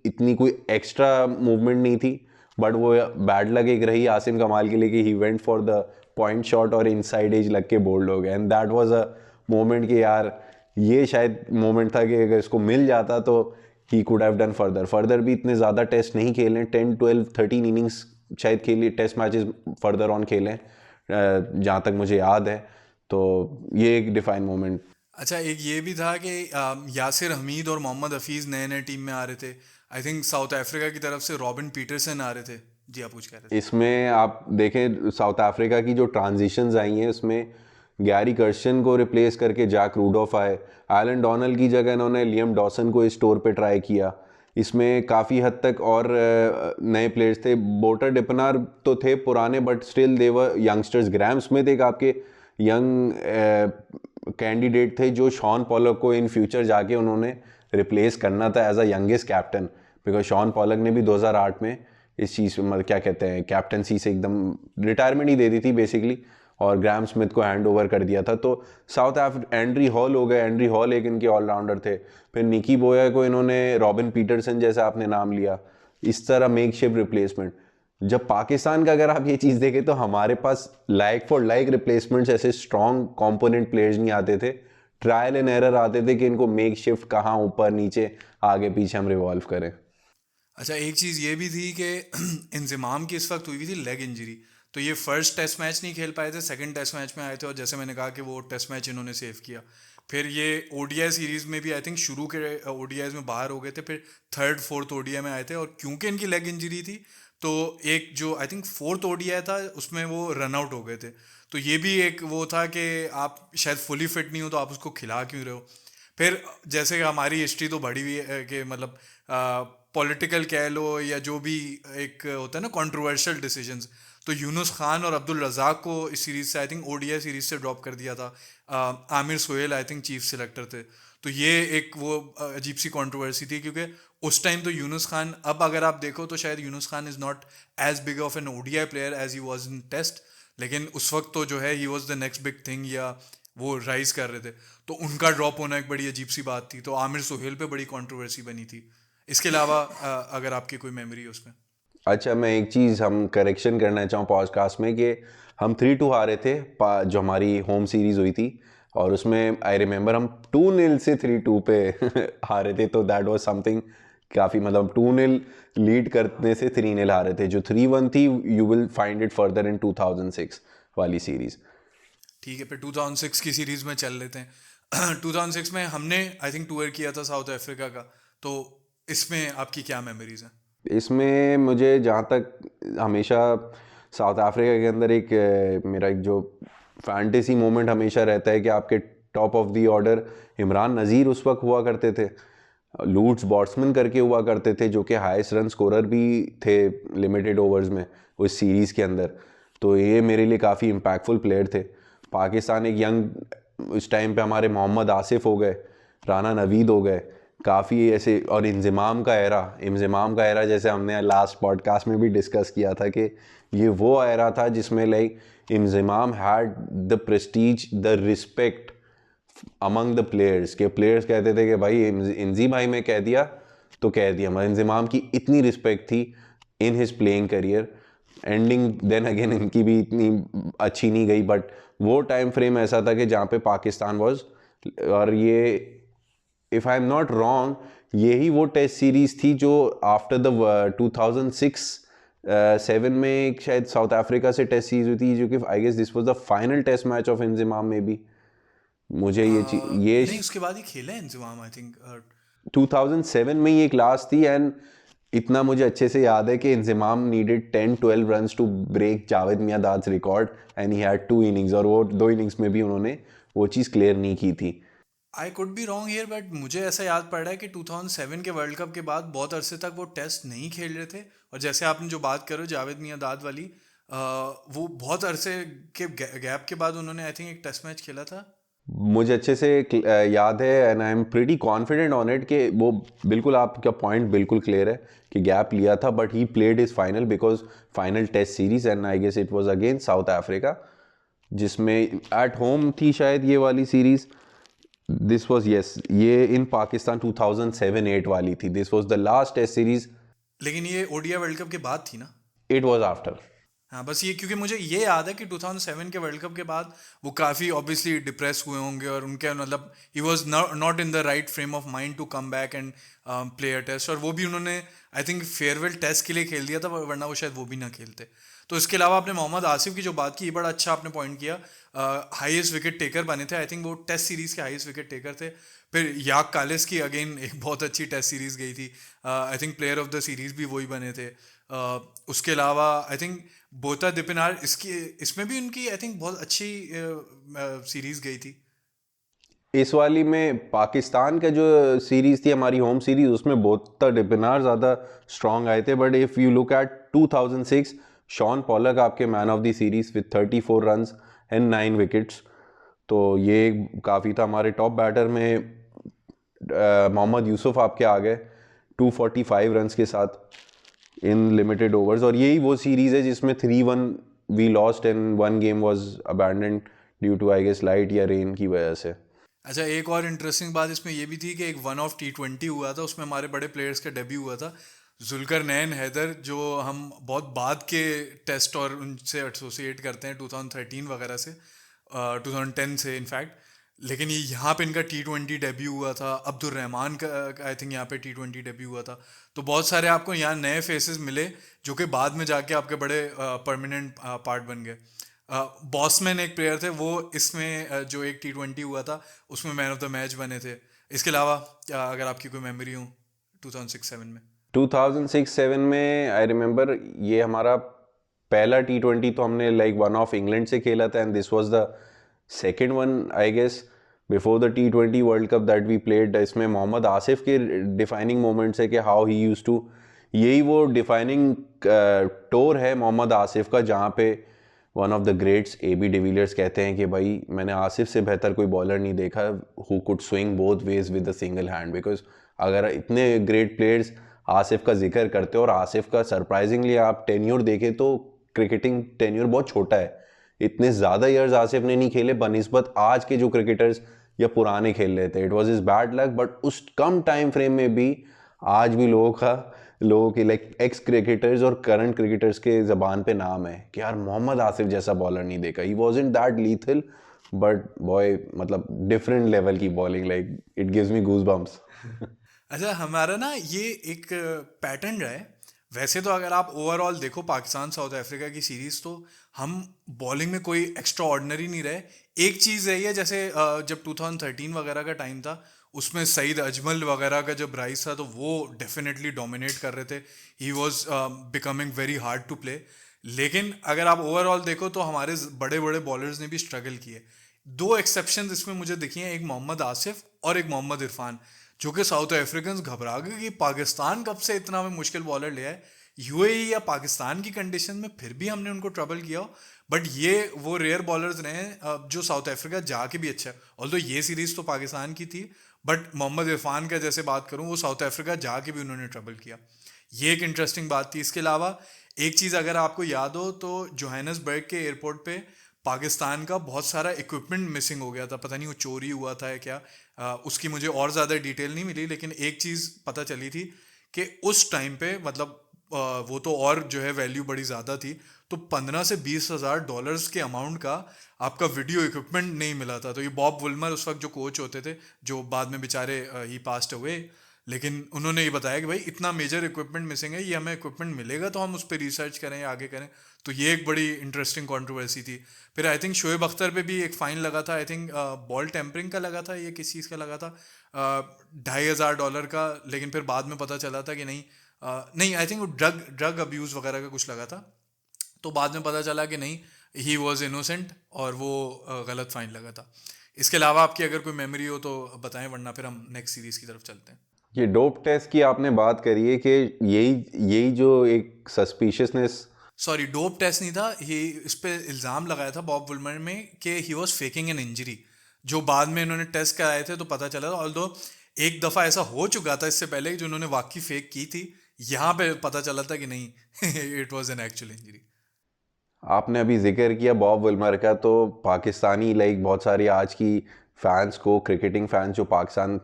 इतनी कोई एक्स्ट्रा मूवमेंट नहीं थी, बट वो बैड लग एक रही आसिम कमाल के लिए कि ही went for the point shot और इनसाइड एज लग के बोल्ड हो गए, and that was a moment कि यार ये शायद मोमेंट था कि अगर इसको मिल जाता तो he could have done further भी इतने ज़्यादा टेस्ट नहीं खेले, 10 12 13 इनिंग्स शायद खेली, टेस्ट मैचेस फर्दर ऑन खेले जहाँ तक मुझे याद है। तो ये एक डिफाइन मोमेंट। अच्छा, एक ये भी था कि यासिर हमीद और मोहम्मद हफीज़ नए नए टीम में आ रहे थे। आई थिंक साउथ अफ्रीका की तरफ से रॉबिन पीटरसन आ रहे थे। जी आप कुछ कह रहे थे। इसमें आप देखें साउथ अफ्रीका की जो ट्रांजिशंस आई हैं उसमें गैरी कर्शन को रिप्लेस करके जैक रूडॉफ आए, एलन डोनल की जगह इन्होंने लियम डॉसन को इस टूर पे ट्राई किया। इसमें काफ़ी हद तक और नए प्लेयर्स थे। बोटर डिपनार तो थे पुराने but still they're youngsters. Graham Smith एक आपके यंग कैंडिडेट थे जो शॉन पॉलक को इन फ्यूचर जाके उन्होंने रिप्लेस करना था as a youngest captain, because Shaun Pollock ने भी 2008 में इस चीज़ मतलब क्या कहते हैं कैप्टनसी से एकदम रिटायरमेंट ही दे दी थी बेसिकली, और ग्राहम स्मिथ को हैंड ओवर कर दिया था। तो साउथ अफ्रीका एंड्री हॉल हो गए, एंड्री हॉल एक इनके ऑलराउंडर थे। फिर निकी बोया को इन्होंने रॉबिन पीटरसन जैसा आपने नाम लिया, इस तरह मेक शिफ्ट रिप्लेसमेंट। जब पाकिस्तान का अगर आप ये चीज़ देखें तो हमारे पास लाइक फॉर लाइक रिप्लेसमेंट्स ऐसे स्ट्रॉन्ग कॉम्पोनेंट प्लेयर्स नहीं आते थे, ट्रायल एंड एरर आते थे कि इनको मेक शिफ्ट कहाँ ऊपर नीचे आगे पीछे हम रिवॉल्व करें। अच्छा, एक चीज़ ये भी थी कि इंजमाम की इस वक्त हुई थी लेग इंजरी। तो ये फर्स्ट टेस्ट मैच नहीं खेल पाए थे, सेकंड टेस्ट मैच में आए थे, और जैसे मैंने कहा कि वो टेस्ट मैच इन्होंने सेव किया। फिर ये ओडीआई सीरीज़ में भी आई थिंक शुरू के ओडीआईज में बाहर हो गए थे, फिर थर्ड फोर्थ ओडीआई में आए थे, और क्योंकि इनकी लेग इंजरी थी तो एक जो आई थिंक फोर्थ ओडीआई था उसमें वो रन आउट हो गए थे। तो ये भी एक वो था कि आप शायद फुली फिट नहीं हो तो आप उसको खिला क्यों रहे हो। फिर जैसे कि हमारी हिस्ट्री तो बढ़ी हुई है कि मतलब पॉलिटिकल कह लो या जो भी एक होता है ना कंट्रोवर्शियल डिसीजंस, तो यूनुस खान और अब्दुल रज़ाक को इस सीरीज़ से आई थिंक ओडीआई सीरीज़ से ड्रॉप कर दिया था। Aamir Sohail I think chief selector थे। तो ये एक वो अजीब सी कंट्रोवर्सी थी, क्योंकि उस टाइम तो यूनुस खान, अब अगर आप देखो तो शायद Younis Khan is not as big of an ODI player as he was in test, लेकिन उस वक्त तो जो है he was the next big thing, या वो राइज कर रहे थे। तो उनका ड्रॉप होना एक बड़ी अजीब सी बात थी। तो आमिर सोहेल पे बड़ी कंट्रोवर्सी बनी थी। इसके अलावा अगर आपकी कोई मेमोरी है उसमें। अच्छा, मैं एक चीज़ हम करेक्शन करना चाहूँ पॉडकास्ट में कि हम 3-2 हारे थे जो हमारी होम सीरीज़ हुई थी, और उसमें आई रिमेंबर हम 2-0 से 3-2 पे हारे थे। तो दैट वाज समथिंग काफ़ी, मतलब 2-0 लीड करने से 3-0 हारे थे। जो 3-1 थी you will find it further in 2006 वाली सीरीज़। ठीक है, फिर 2006 की सीरीज़ में चल लेते हैं। 2006 में हमने आई थिंक टूर किया था साउथ अफ्रीका का। तो इसमें आपकी क्या मेमोरीज हैं। इसमें मुझे जहाँ तक हमेशा साउथ अफ्रीका के अंदर एक मेरा एक जो फैंटेसी मोमेंट हमेशा रहता है कि आपके top of the order Imran Nazir उस वक्त हुआ करते थे, लूट्स बॉट्समैन करके हुआ करते थे, जो कि हाईएस्ट रन स्कोरर भी थे लिमिटेड ओवर्स में उस सीरीज़ के अंदर। तो ये मेरे लिए काफ़ी इम्पैक्टफुल प्लेयर थे। पाकिस्तान एक यंग उस टाइम पे हमारे मोहम्मद आसिफ हो गए, राना नवीद हो गए, काफ़ी ऐसे, और इंज़माम का एरा जैसे हमने लास्ट पॉडकास्ट में भी डिस्कस किया था कि ये वो एरा था जिसमें like Inzamam had the Prestige, the respect among the players, के प्लेयर्स कहते थे कि भाई इंजी भाई में कह दिया तो कह दिया। मतलब इंज़माम की इतनी रिस्पेक्ट थी in his playing career. Ending then again इनकी भी इतनी अच्छी नहीं गई, बट वो टाइम फ्रेम ऐसा था कि जहाँ पे पाकिस्तान वाज, और ये if I am not wrong यही वो टेस्ट सीरीज़ थी जो आफ्टर द 2006-7 में एक शायद साउथ अफ्रीका से टेस्ट सीरीज हुई थी, जो कि I guess this was the final test match of Inzamam में भी। मुझे ये नहीं, उसके बाद ही खेले हैं इंजमाम आई थिंक। 2007 में ही एक लास्ट थी, एंड इतना मुझे अच्छे से याद है कि Inzamam needed 10-12 runs to break Javed Miandad's record and he had 2 innings, और वो 2 इनिंग्स में भी उन्होंने वो चीज़ क्लियर नहीं की थी। I could be wrong here, but मुझे ऐसा याद पड़ रहा है कि 2007 के वर्ल्ड कप के बाद बहुत अरसे तक वो टेस्ट नहीं खेल रहे थे। और जैसे आपने जो बात करो जावेद मियांदाद वाली, वो बहुत अरसे के गैप के बाद उन्होंने आई थिंक एक टेस्ट मैच खेला था। मुझे अच्छे से याद है and I am pretty confident on it कि वो बिल्कुल, आपका पॉइंट बिल्कुल क्लियर है कि गैप लिया था, but he played is final because final test series and I guess it was against South Africa, जिसमें एट होम थी शायद ये वाली सीरीज। दिस वाज, यस, ये इन पाकिस्तान 2007-8 वाली थी। This was the last test series. लेकिन ये ओडीआई वर्ल्ड कप के बाद थी ना? It was after. हाँ, बस ये क्योंकि मुझे ये याद है कि 2007 के वर्ल्ड कप के बाद वो काफ़ी ऑब्वियसली डिप्रेस हुए होंगे, और उनके मतलब he was not in the right frame of mind to come back and play a test. और वो भी उन्होंने आई थिंक फेयरवेल टेस्ट के लिए खेल दिया था, वरना वो शायद वो भी ना खेलते। तो इसके अलावा आपने मोहम्मद आसिफ की जो बात की, ये बड़ा अच्छा आपने पॉइंट किया। हाईएस्ट विकेट टेकर बने थे, आई थिंक वो टेस्ट सीरीज़ के हाईएस्ट विकेट टेकर थे। फिर याक कालिस की अगेन एक बहुत अच्छी टेस्ट सीरीज़ गई थी, I think player of the series भी वही बने थे। उसके अलावा आई थिंक बोता दिपिनार, इसमें भी उनकी आई थिंक बहुत अच्छी सीरीज गई थी। इस वाली में पाकिस्तान का जो सीरीज थी, हमारी होम सीरीज, उसमें बोता डिपिनार ज़्यादा स्ट्रॉन्ग आए थे, but if you look at 2006, Shaun Pollock आपके man of the series with 34 runs and 9 wickets. तो ये काफ़ी था। हमारे टॉप बैटर में मोहम्मद यूसुफ आपके आ गए 245 रन्स के साथ इन लिमिटेड ओवर्स, और यही वो सीरीज़ है जिसमें 3-1 we lost and one game was abandoned due to I guess light या रेन की वजह से। अच्छा, एक और इंटरेस्टिंग बात इसमें ये भी थी कि एक वन ऑफ T20 हुआ था, उसमें हमारे बड़े प्लेयर्स का डेब्यू हुआ था। जुल्करनैन हैदर, जो हम बहुत बाद के टेस्ट और उनसे एसोसिएट करते हैं 2013 वगैरह से, 2010 से इनफैक्ट। लेकिन ये यहाँ पे इनका T20 डेब्यू हुआ था। अब्दुल रहमान का आई थिंक यहाँ पे T20 डेब्यू हुआ था। तो बहुत सारे आपको यहाँ नए फेसेस मिले, जो कि बाद में जाके आपके बड़े परमानेंट पार्ट बन गए। बॉसमैन एक प्लेयर थे, वो इसमें जो एक T20 हुआ था उसमें मैन ऑफ द मैच बने थे। इसके अलावा अगर आपकी कोई मेमोरी हो 2006-07 में? 2006-07 में आई रिमेंबर ये हमारा पहला T20 तो हमने लाइक वन ऑफ इंग्लैंड से खेला था, and this was the second one I guess before the T20 World Cup that we played. इसमें मोहम्मद आसिफ के डिफाइनिंग मोमेंट्स है कि हाउ ही यूज्ड टू, यही वो डिफाइनिंग टूर है मोहम्मद आसिफ का, जहाँ पे one of the greats AB de Villiers कहते हैं कि भाई मैंने आसिफ से बेहतर कोई बॉलर नहीं देखा who could swing both ways with a single hand. Because अगर इतने ग्रेट प्लेयर्स आसिफ का जिक्र करते हो, और आसिफ का सरप्राइजिंगली आप टेन्योर देखें तो क्रिकेटिंग टेन्योर बहुत छोटा है, इतने ज़्यादा ईयर्स आसिफ ने नहीं खेले बनिस्बत आज के जो क्रिकेटर्स या पुराने खेल रहे थे। It was is bad luck, but उस कम टाइम फ्रेम में भी आज भी लोगों के लाइक एक्स क्रिकेटर्स और करंट क्रिकेटर्स के ज़बान पे नाम है कि यार मोहम्मद आसिफ जैसा बॉलर नहीं देखा। He wasn't that lethal, but boy मतलब डिफरेंट लेवल की bowling, like it gives me goosebumps. अच्छा, हमारा ना ये एक पैटर्न रहा है। वैसे तो अगर आप ओवरऑल देखो पाकिस्तान साउथ अफ्रीका की सीरीज, तो हम बॉलिंग में कोई एक्स्ट्रा ऑर्डिनरी नहीं रहे। एक चीज़ रही है, जैसे जब 2013 वगैरह का टाइम था, उसमें सईद अजमल वगैरह का जब राइज था, तो वो डेफिनेटली डोमिनेट कर रहे थे। He was becoming very hard to play. लेकिन अगर आप ओवरऑल देखो तो हमारे बड़े बड़े बॉलर्स ने भी स्ट्रगल किए। दो एक्सेप्शंस इसमें मुझे दिखी हैं, एक मोहम्मद आसिफ और एक मोहम्मद इरफान, जो कि साउथ अफ्रीकन घबरा गए कि पाकिस्तान कब से इतना में मुश्किल बॉलर ले आए। यूएई या पाकिस्तान की कंडीशन में फिर भी हमने उनको ट्रबल किया हो। बट ये वो रेयर बॉलर्स रहे हैं जो साउथ अफ्रीका जाके भी अच्छा है। ऑल्दो ये सीरीज तो पाकिस्तान की थी, बट मोहम्मद इरफान का जैसे बात करूँ, वो साउथ अफ्रीका जाके भी उन्होंने ट्रबल किया। ये एक इंटरेस्टिंग बात थी। इसके अलावा एक चीज़ अगर आपको याद हो तो जोहानिसबर्ग के एयरपोर्ट पे पाकिस्तान का बहुत सारा इक्विपमेंट मिसिंग हो गया था। पता नहीं वो चोरी हुआ था या क्या, उसकी मुझे और ज़्यादा डिटेल नहीं मिली। लेकिन एक चीज़ पता चली थी कि उस टाइम पे मतलब वो तो और जो है वैल्यू बड़ी ज़्यादा थी, तो 15 से 20 हज़ार डॉलर्स के अमाउंट का आपका वीडियो इक्विपमेंट नहीं मिला था। तो ये बॉब वुल्मर उस वक्त जो कोच होते थे, जो बाद में बेचारे ही पास्ट हुए, लेकिन उन्होंने ये बताया कि भाई इतना मेजर इक्विपमेंट मिसिंग है, ये हमें इक्विपमेंट मिलेगा तो हम उस पर रिसर्च करें या आगे करें। तो ये एक बड़ी इंटरेस्टिंग कंट्रोवर्सी थी। फिर आई थिंक शोएब अख्तर पे भी एक फ़ाइन लगा था, आई थिंक बॉल टेम्परिंग का लगा था, ये किस चीज़ का लगा था, $2,500 का। लेकिन फिर बाद में पता चला था कि नहीं, नहीं, आई थिंक वो ड्रग अब्यूज़ वगैरह का कुछ लगा था, तो बाद में पता चला कि नहीं, ही वॉज इनोसेंट और वो गलत फाइन लगा था। इसके अलावा आपकी अगर कोई मेमोरी हो तो बताएं, वरना फिर हम नेक्स्ट सीरीज़ की तरफ चलते हैं। ये डोप टेस्ट की आपने बात करी है कि यही यही जो एक सस्पिशियसनेस। सॉरी, डोप टेस्ट नहीं था ये, इस पे इल्ज़ाम लगाया था बॉब वुलमर में कि he was faking an injury, जो बाद में इन्होंने टेस्ट कराए थे तो पता चला था। ऑल्दो एक दफ़ा ऐसा हो चुका था इससे पहले जो उन्होंने वाकई फेक की थी, यहाँ पे पता चला था कि नहीं it was an actual injury. आपने अभी जिक्र किया बॉब विल्मर का, तो पाकिस्तानी लाइक बहुत सारी आज की फैंस को, क्रिकेटिंग फैंस जो पाकिस्तान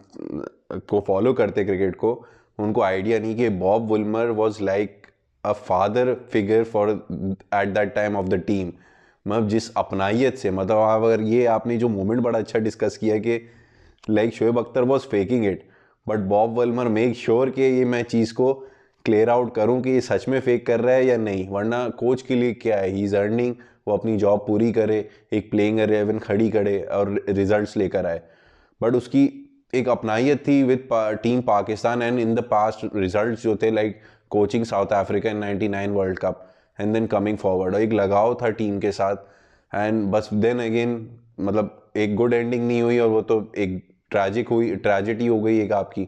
को फॉलो करते क्रिकेट को, उनको आइडिया नहीं कि Bob Wilmer was like a father figure for eight that time of the team. मतलब जिस अपनाइयत से, मतलब अगर ये आपने जो मोमेंट बड़ा अच्छा डिस्कस किया कि like Shoaib Akhtar was faking it, but Bob Wilmer make sure कि ये मैं चीज़ को क्लियर आउट करूं कि ये सच में फेक कर रहा है या नहीं, वरना कोच के लिए क्या है, ही इज़ अर्निंग, वो अपनी जॉब पूरी करे, एक प्लेइंग 11 खड़ी करे और रिजल्ट्स लेकर आए। बट उसकी एक अपनाइयत थी with team Pakistan, and in the past results जो थे like coaching South Africa in 99 World Cup and then coming forward, एक लगाव था टीम के साथ। एंड बस देन अगेन मतलब एक गुड एंडिंग नहीं हुई और वो तो एक ट्रेजिडी हो गई एक आपकी,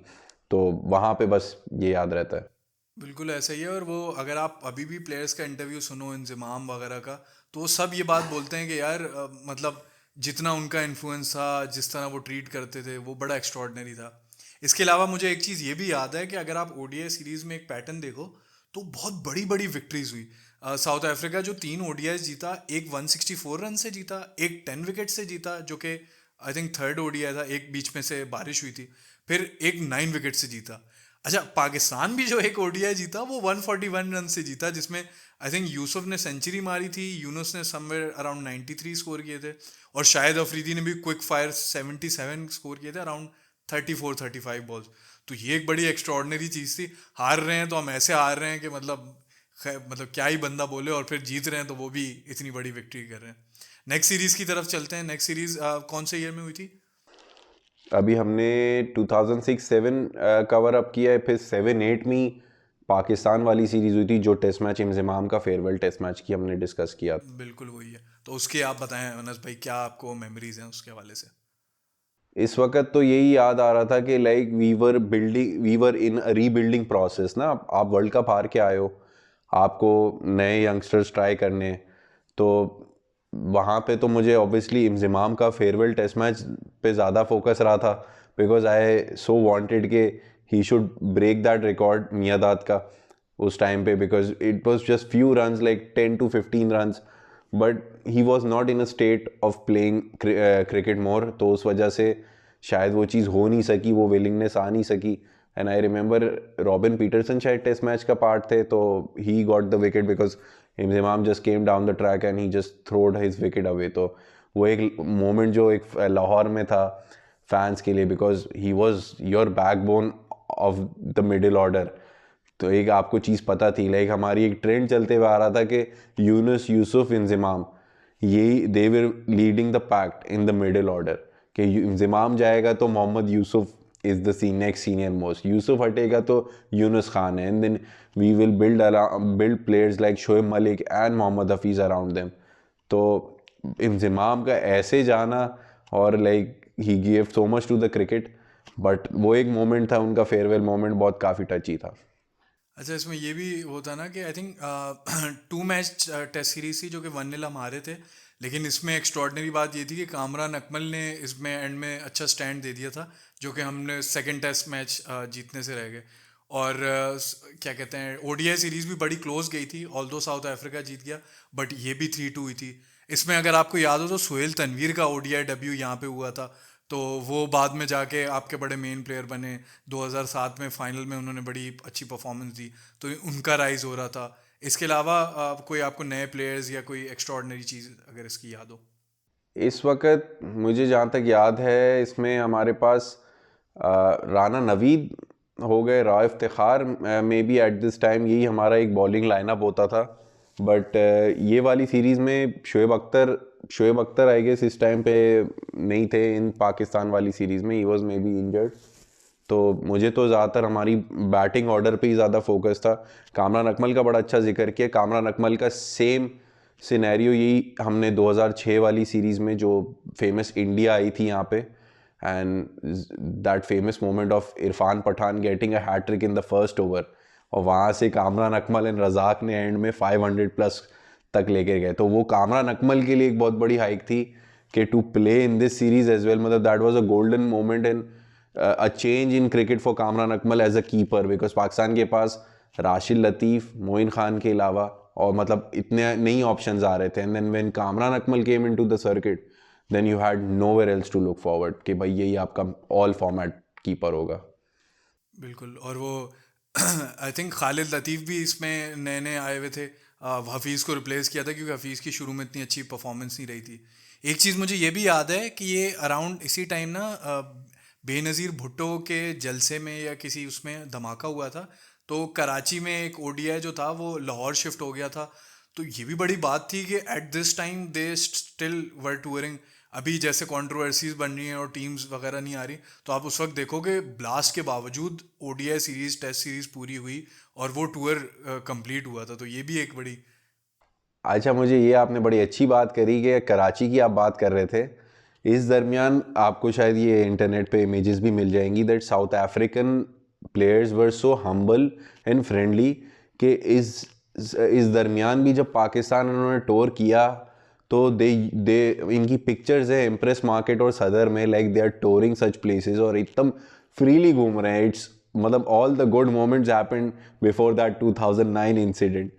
तो वहाँ पे बस ये याद रहता है। बिल्कुल ऐसा ही है। और वो अगर आप अभी भी प्लेयर्स का इंटरव्यू सुनो, इंजमाम वगैरह का, तो वो सब ये बात बोलते हैं कि यार मतलब जितना उनका इन्फ्लुएंस था, जिस तरह वो ट्रीट करते थे, वो बड़ा एक्स्ट्रॉर्डनरी था। इसके अलावा मुझे एक चीज़ ये भी याद है कि अगर आप ओडीआई सीरीज़ में एक पैटर्न देखो तो बहुत बड़ी बड़ी विक्ट्रीज हुई। साउथ अफ्रीका जो 3 ODI जीता, एक 164 रन से जीता, एक 10 विकेट से जीता, जो कि आई थिंक थर्ड ODI था, एक बीच में से बारिश हुई थी, फिर एक 9 विकेट से जीता। अच्छा, पाकिस्तान भी जो एक ODI जीता वो 141 रन से जीता, जिसमें आई थिंक यूसुफ ने सेंचुरी मारी थी, यूनुस ने समवेयर अराउंड 93 स्कोर किए थे, और शायद अफरीदी ने भी क्विक फायर 77 स्कोर किए थे अराउंड 34-35 बॉल्स। तो ये एक बड़ी एक्स्ट्रॉर्डनरी चीज़ थी। हार रहे हैं तो हम ऐसे हार रहे हैं कि मतलब क्या ही बंदा बोले, और फिर जीत रहे हैं तो वो भी इतनी बड़ी विक्ट्री कर रहे हैं। नेक्स्ट सीरीज़ की तरफ चलते हैं। नेक्स्ट सीरीज़ कौन से ईयर में हुई थी? अभी हमने 2006-7 कवर अप किया है, फिर 7-8 में पाकिस्तान वाली सीरीज़ हुई थी जो टेस्ट मैच इंजमाम का फेयरवेल टेस्ट मैच की हमने डिस्कस किया। बिल्कुल वही है। तो उसके आप बताएं अनस भाई, क्या आपको मेमोरीज हैं उसके हवाले से? इस वक्त तो यही याद आ रहा था कि like we were in rebuilding process ना। आप वर्ल्ड कप हार के आए हो, आपको नए यंगस्टर्स ट्राई करने हैं, तो वहाँ पे तो मुझे ऑब्वियसली इंजमाम का फेयरवेल टेस्ट मैच पे ज़्यादा फोकस रहा था, बिकॉज आई सो वांटेड कि he should break that record Miandad का उस टाइम पे, because it was just few runs like 10 to 15 runs, but he was not in a state of playing cricket more, तो उस वजह से शायद वो चीज़ हो नहीं सकी, वो विलिंगनेस आ नहीं सकी। And I remember Robin Peterson शायद टेस्ट मैच का पार्ट थे, तो he got the wicket because Inzamam just came down the track and he just throwed his wicket away. तो वो एक मोमेंट जो एक लाहौर में था फैंस के लिए, because he was your backbone of the middle order. तो एक आपको चीज़ पता थी, लाइक हमारी एक ट्रेंड चलते हुए आ रहा था कि यूनुस, यूसुफ, इंजमाम, यही they were leading the pact in the middle order, कि इंजमाम जाएगा तो Mohammad Yousuf is the next senior most, Yousuf हटेगा तो यूनुस खान है, and then we will build players like Shoaib Malik and Mohammad Hafeez around them. तो इंजमाम का ऐसे जाना, और like he give so much to the cricket, but वो एक मोमेंट था उनका फेयरवेल मोमेंट, बहुत काफ़ी टची था। अच्छा, इसमें ये भी होता ना कि I think 2 match test series थी जो कि 1-0 हम हारे थे, लेकिन इसमें एक्स्ट्रॉर्डनरी बात ये थी कि कामरान अकमल ने इसमें एंड में अच्छा स्टैंड दे दिया था, जो कि हमने सेकंड टेस्ट मैच जीतने से रह गए। और क्या कहते हैं, ओडीआई सीरीज भी बड़ी क्लोज गई थी, ऑल्दो साउथ अफ्रीका जीत गया, बट ये भी 3-2 हुई थी। इसमें अगर आपको याद हो तो सुहेल तनवीर का ओडीआई डेब्यू यहाँ पे हुआ था, तो वो बाद में जाके आपके बड़े मेन प्लेयर बने। 2007 में फाइनल में उन्होंने बड़ी अच्छी परफॉर्मेंस दी, तो उनका राइज हो रहा था। इसके अलावा कोई आपको नए प्लेयर्स या कोई एक्स्ट्रॉर्डनरी चीज़ अगर इसकी याद हो? इस वक्त मुझे जहाँ तक याद है, इसमें हमारे पास राना नवीद हो गए, राव इफ्तिखार में भी एट दिस टाइम यही हमारा एक बॉलिंग लाइनअप होता था। बट ये वाली सीरीज़ में शोएब अख्तर आई गेस इस टाइम पे नहीं थे इन पाकिस्तान वाली सीरीज़ में, he was may be injured. तो मुझे तो ज़्यादातर हमारी बैटिंग ऑर्डर पे ही ज़्यादा फोकस था। कामरान अकमल का बड़ा अच्छा जिक्र किया। कामरान अकमल का सेम सिनेरियो यही हमने 2006 वाली सीरीज़ में, जो फेमस इंडिया आई थी यहाँ पे, and that famous moment of Irfan Pathan getting a hattrick in the first over, और वहाँ से कामरान अकमल एंड रज़ाक ने एंड में 500 प्लस तक लेके गए। तो वो कामरान अकमल के लिए एक बहुत बड़ी हाइक थी कि to play in this series as well, मतलब that was a golden moment and a change in cricket for Kamran Akmal as a keeper, because Pakistan के पास राशिद लतीफ़, मोइन खान के अलावा और मतलब इतने नई ऑप्शंस आ रहे थे, and then when Kamran Akmal came into the circuit, then you had nowhere else to look forward कि भाई यही आपका ऑल फॉर्मेट कीपर होगा। बिल्कुल। और वो आई थिंक खालिद लतीफ़ भी इसमें नए नए आए हुए थे, हफीज़ को रिप्लेस किया था, क्योंकि हफीज़ की शुरू में इतनी अच्छी परफॉर्मेंस नहीं रही थी। एक चीज़ मुझे ये भी याद है कि ये अराउंड इसी टाइम ना बेनज़ीर भुट्टो के जलसे में या किसी उसमें धमाका हुआ था, तो कराची में एक ओडीआई जो था वो लाहौर शिफ्ट हो गया था। तो ये भी बड़ी बात थी कि at this time they still were touring. अभी जैसे कंट्रोवर्सीज बन रही हैं और टीम्स वगैरह नहीं आ रही, तो आप उस वक्त देखोगे ब्लास्ट के बावजूद ओडीआई सीरीज, टेस्ट सीरीज पूरी हुई और वो टूर कंप्लीट हुआ था। तो ये भी एक बड़ी अच्छा, मुझे ये आपने बड़ी अच्छी बात करी कि कराची की आप बात कर रहे थे। इस दरमियान आपको शायद ये इंटरनेट पे इमेजेस भी मिल जाएंगी that south African players were so humble and friendly कि इस दरमियान भी जब पाकिस्तान उन्होंने टूर किया तो दे इनकी पिक्चर्स है इम्प्रेस मार्केट और सदर में, like they are touring such places और एकदम फ्रीली घूम रहे हैं। इट्स मतलब all the good moments happened before that 2009 incident.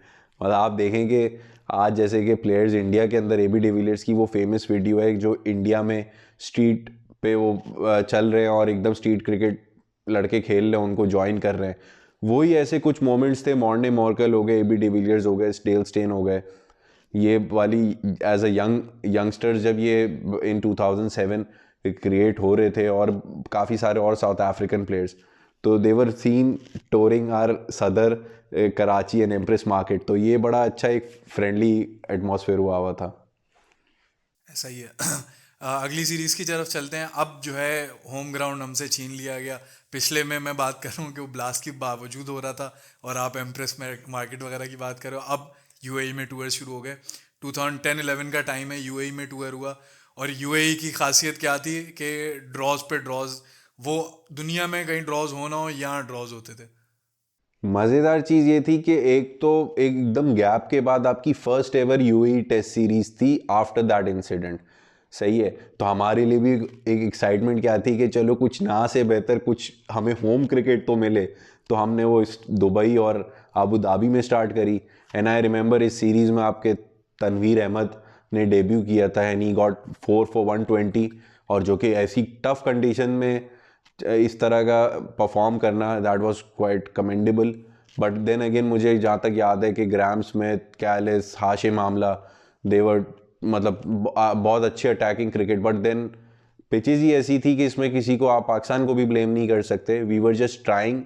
मतलब आप देखेंगे आज जैसे कि प्लेयर्स इंडिया के अंदर, एबी डिविलियर्स की वो फेमस वीडियो है जो इंडिया में स्ट्रीट पे वो चल रहे हैं और एकदम स्ट्रीट क्रिकेट लड़के खेल रहे हैं, उनको ज्वाइन कर रहे हैं। वही ऐसे कुछ मोमेंट्स थे। मॉर्ने मॉर्कल हो गए, एबी डिविलियर्स हो गए, डेल स्टेन हो गए, ये वाली एज अ यंगस्टर्स जब ये इन 2007 क्रिएट हो रहे थे, और काफ़ी सारे और साउथ अफ्रीकन प्लेयर्स, तो देवर सीन टूरिंग आर सदर, कराची एंड एम्प्रेस मार्केट। तो ये बड़ा अच्छा एक फ्रेंडली एटमॉस्फेयर हुआ था। ऐसा ही है। अगली सीरीज की तरफ चलते हैं। अब जो है होम ग्राउंड हमसे छीन लिया गया। पिछले में मैं बात कर रहा हूँ कि वो ब्लास्ट के बावजूद हो रहा था, और आप एम्प्रेस मार्केट वगैरह की बात कर रहे हो। अब यूएई में टूर शुरू हो गए। 2010-11 का टाइम है, यूएई में टूर हुआ। और यूएई की खासियत क्या थी कि ड्रॉज पे ड्रॉज, वो दुनिया में कहीं ड्रॉज होना हो, यहाँ ड्रॉज होते थे। मज़ेदार चीज़ ये थी कि एक तो एकदम गैप के बाद आपकी first ever UAE test series थी आफ्टर दैट इंसिडेंट। सही है, तो हमारे लिए भी एक एक्साइटमेंट क्या थी कि चलो कुछ ना से बेहतर कुछ हमें होम क्रिकेट तो मिले। तो हमने वो दुबई और अबू धाबी में स्टार्ट करी। एंड आई रिमेंबर इस सीरीज़ में आपके तनवीर अहमद ने डेब्यू किया था एंड ही गॉट 4 for 120, और जो कि ऐसी टफ कंडीशन में इस तरह का परफॉर्म करना, that was quite commendable. But then again मुझे जहाँ तक याद है कि Graeme Smith, Kallis, Hashim Amla, they were मतलब बहुत अच्छे attacking cricket. But then pitches ही ऐसी थी कि इसमें किसी को, आप पाकिस्तान को भी ब्लेम नहीं कर सकते। We were just trying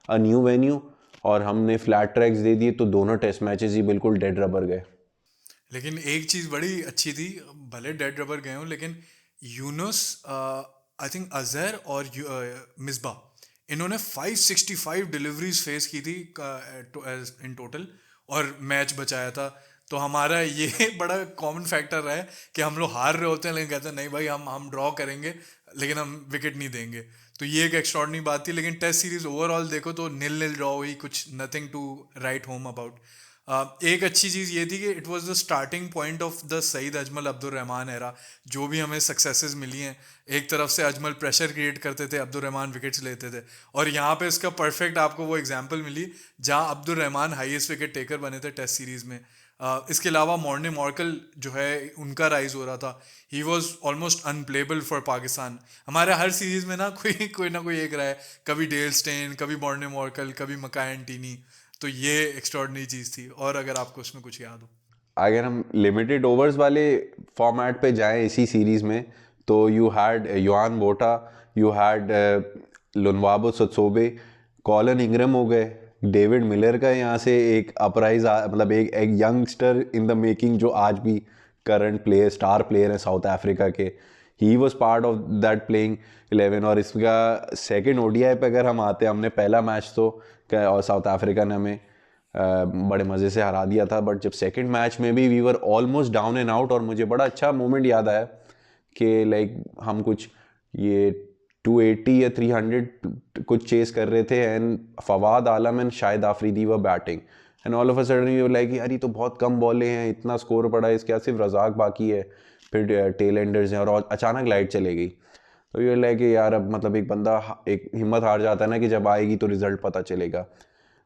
a new venue, और हमने फ्लैट ट्रैक्स दे दिए, तो दोनों टेस्ट मैचेस ही बिल्कुल डेड रबर गए। लेकिन एक चीज़ बड़ी अच्छी थी, भले डेड रबर गए हों, लेकिन यूनुस, आई थिंक अजहर और मिसबा, इन्होंने 565 डिलीवरीज फेस की थी इन टोटल, और मैच बचाया था। तो हमारा ये बड़ा कॉमन फैक्टर रहा है कि हम लोग हार रहे होते हैं लेकिन कहते हैं नहीं भाई, हम ड्रॉ करेंगे लेकिन हम विकेट नहीं देंगे। तो ये एक एक्स्ट्रॉर्डनरी बात थी। लेकिन टेस्ट सीरीज ओवरऑल देखो तो नील नील ड्रॉ हुई, कुछ nothing to write home about. एक अच्छी चीज़ ये थी कि it was the starting point of the Saeed Ajmal Abdul Rehman era. जो भी हमें सक्सेसेस मिली हैं, एक तरफ से अजमल प्रेशर क्रिएट करते थे, अब्दुल रहमान विकेट्स लेते थे, और यहाँ पे इसका परफेक्ट आपको वो एग्जांपल मिली जहाँ Abdul Rahman highest wicket taker बने थे टेस्ट सीरीज में। इसके अलावा मॉर्ने मॉर्कल जो है, उनका राइज हो रहा था। He was almost unplayable for Pakistan. हमारे हर सीरीज में ना कोई ना कोई एक रहा है, कभी डेल स्टेन, कभी मॉर्ने मॉर्कल, कभी मकाई एंटीनी। तो ये एक्स्ट्रॉर्डनरी चीज़ थी। और अगर आपको उसमें कुछ याद हो। अगर हम लिमिटेड ओवर्स वाले फॉर्मेट पे जाएं इसी सीरीज़ में, तो यू हैड योहान बोटा, यू हैड लुनवाबो सत्सोबे, कॉलन इंग्रम हो गए, डेविड मिलर का यहाँ से एक अपराइज, मतलब एक यंगस्टर इन द मेकिंग जो आज भी करंट प्लेयर, स्टार प्लेयर है साउथ अफ्रीका के। He was part of that playing 11। और इसका सेकेंड ओडीआई पे अगर हम आते हैं, हमने पहला मैच तो और साउथ अफ्रीका ने हमें बड़े मज़े से हरा दिया था, बट जब सेकंड मैच में भी we were almost down and out. और मुझे बड़ा अच्छा मोमेंट याद आया कि लाइक हम कुछ ये 280 या 300 कुछ चेस कर रहे थे, and Fawad Alam and Shahid Afridi were batting, and all of a sudden you like यार ये तो बहुत कम बॉलें हैं, इतना स्कोर पड़ा है, इसके बाद सिर्फ रजाक बाकी है, फिर टेल एंडर्स हैं, और अचानक लाइट चले गई। तो ये लाइक यार अब मतलब एक बंदा एक हिम्मत हार जाता है ना कि जब आएगी तो रिजल्ट पता चलेगा।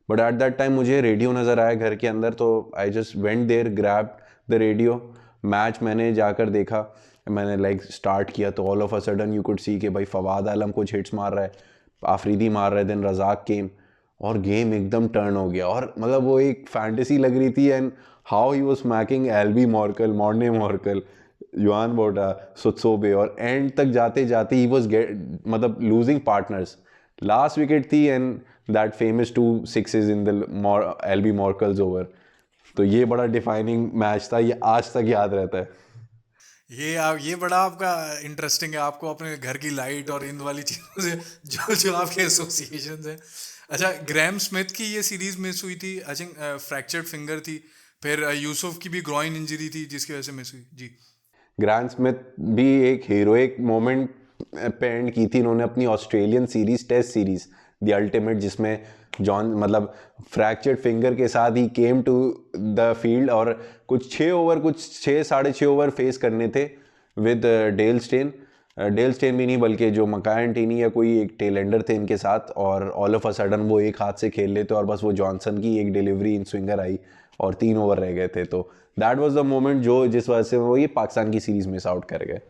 बट एट दैट टाइम मुझे रेडियो नज़र आया घर के अंदर, तो I just went there, grab the radio. Match मैंने जाकर देखा, मैंने लाइक स्टार्ट किया, तो all of a sudden you could see कि भाई फवाद आलम कुछ हिट्स मार रहा है, आफरीदी मार रहा है, देन रजाक केम, और गेम एकदम टर्न हो गया। और मतलब वो एक फैंटेसी लग रही थी, and how he was smacking Albie Morkel, Morne Morkel, Johan Botha, Tsotsobe, और एंड तक जाते जाते ही वाज मतलब लूजिंग पार्टनर्स। लास्ट विकेट थी and that famous 2 6s in the Albie Morkel's over. तो ये बड़ा डिफाइनिंग मैच था, ये आज तक याद रहता है। ये बड़ा आपका इंटरेस्टिंग है, आपको अपने घर की लाइट और इन वाली चीज़ों से जो जो आपके एसोसिएशन हैं। अच्छा, ग्रैम स्मिथ की ये सीरीज मिस हुई थी, आई थिंक फ्रैक्चर्ड फिंगर थी, फिर यूसुफ की भी ग्रॉइन इंजरी थी जिसकी वजह से मिस हुई जी। ग्रांट स्मिथ भी एक हीरोइक मोमेंट पे एंड की थी इन्होंने अपनी Australian series, test series the ultimate, जिसमें जॉन मतलब फ्रैक्चर्ड फिंगर के साथ he came to the field, और कुछ 6 ओवर, कुछ 6 साढ़े 6 ओवर फेस करने थे with Dale Steyn. Dale Steyn भी नहीं बल्कि जो मकाई एंटीनी या कोई एक टेलेंडर थे इनके साथ, और ऑल ऑफ अ सडन वो एक हाथ से खेल लेते, और बस वो जॉनसन की एक डिलीवरी इन स्विंगर आई और 3 ओवर रह गए थे। तो दैट वाज द मोमेंट जो जिस वजह से वो ये पाकिस्तान की सीरीज मिस आउट कर गए।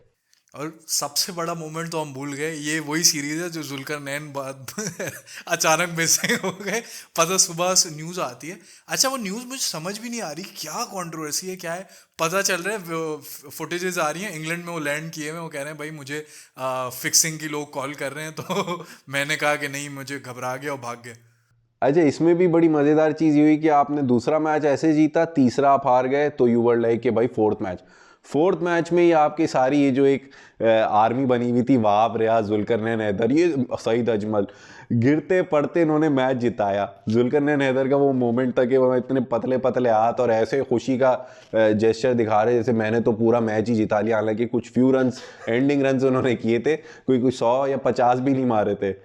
और सबसे बड़ा मोमेंट तो हम भूल गए, ये वही सीरीज है जो जुल्करनैन बाद अचानक मिसिंग हो गए। पता सुबह न्यूज़ आती है, अच्छा वो न्यूज़ मुझे समझ भी नहीं आ रही क्या कंट्रोवर्सी है क्या है। पता चल रहा है फुटेजेस आ रही हैं, इंग्लैंड में वो लैंड किए हुए, वो कह रहे हैं भाई मुझे फिक्सिंग की लोग कॉल कर रहे हैं, तो मैंने कहा कि नहीं, मुझे घबरा गया और भाग गए। अच्छा, इसमें भी बड़ी मज़ेदार चीज़ ये हुई कि आपने दूसरा मैच ऐसे जीता, तीसरा आप हार गए, तो यू वर लाइक कि भाई फोर्थ मैच में ही आपकी सारी ये जो एक आर्मी बनी हुई थी, वहाब, रियाज, जुल्करनैन हैदर, ये सईद अजमल, गिरते पड़ते इन्होंने मैच जिताया। जुल्करनैन हैदर का वो मोमेंट था कि वो इतने पतले पतले हाथ और ऐसे खुशी का जेस्चर दिखा रहे जैसे मैंने तो पूरा मैच ही जिता लिया, हालांकि कुछ फ्यू रन्स, एंडिंग रन्स उन्होंने किए थे, कोई 100 या 50 भी नहीं मारे थे।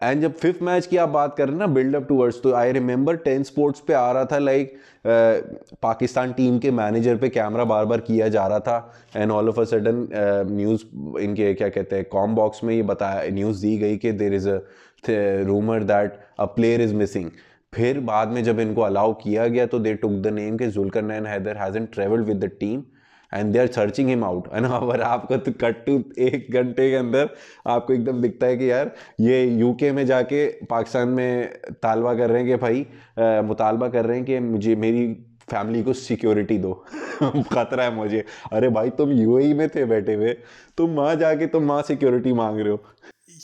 एंड जब फिफ्थ मैच की आप बात करें ना, बिल्ड अप टूवर्ड्स, तो आई रिमेंबर 10 स्पोर्ट्स पे आ रहा था लाइक पाकिस्तान टीम के मैनेजर पे कैमरा बार बार किया जा रहा था, and all of a sudden news इनके क्या कहते हैं कॉम बॉक्स में ये बताया, न्यूज़ दी गई कि there is a rumour that a player is missing. फिर बाद में जब इनको अलाउ किया गया तो दे टुक द नेम कि Zulqarnain Haider hasn't travelled with the team and they are searching him out. And अगर आपको तो कट टू 1 घंटे के अंदर आपको एकदम दिखता है कि यार ये यूके में जाके पाकिस्तान में तालबा कर रहे हैं कि भाई मुतालबा कर रहे हैं कि मुझे मेरी फैमिली को सिक्योरिटी दो खतरा है मुझे। अरे भाई तुम यूएई में थे बैठे हुए, तुम वहाँ जाके तुम वहाँ सिक्योरिटी मांग रहे हो।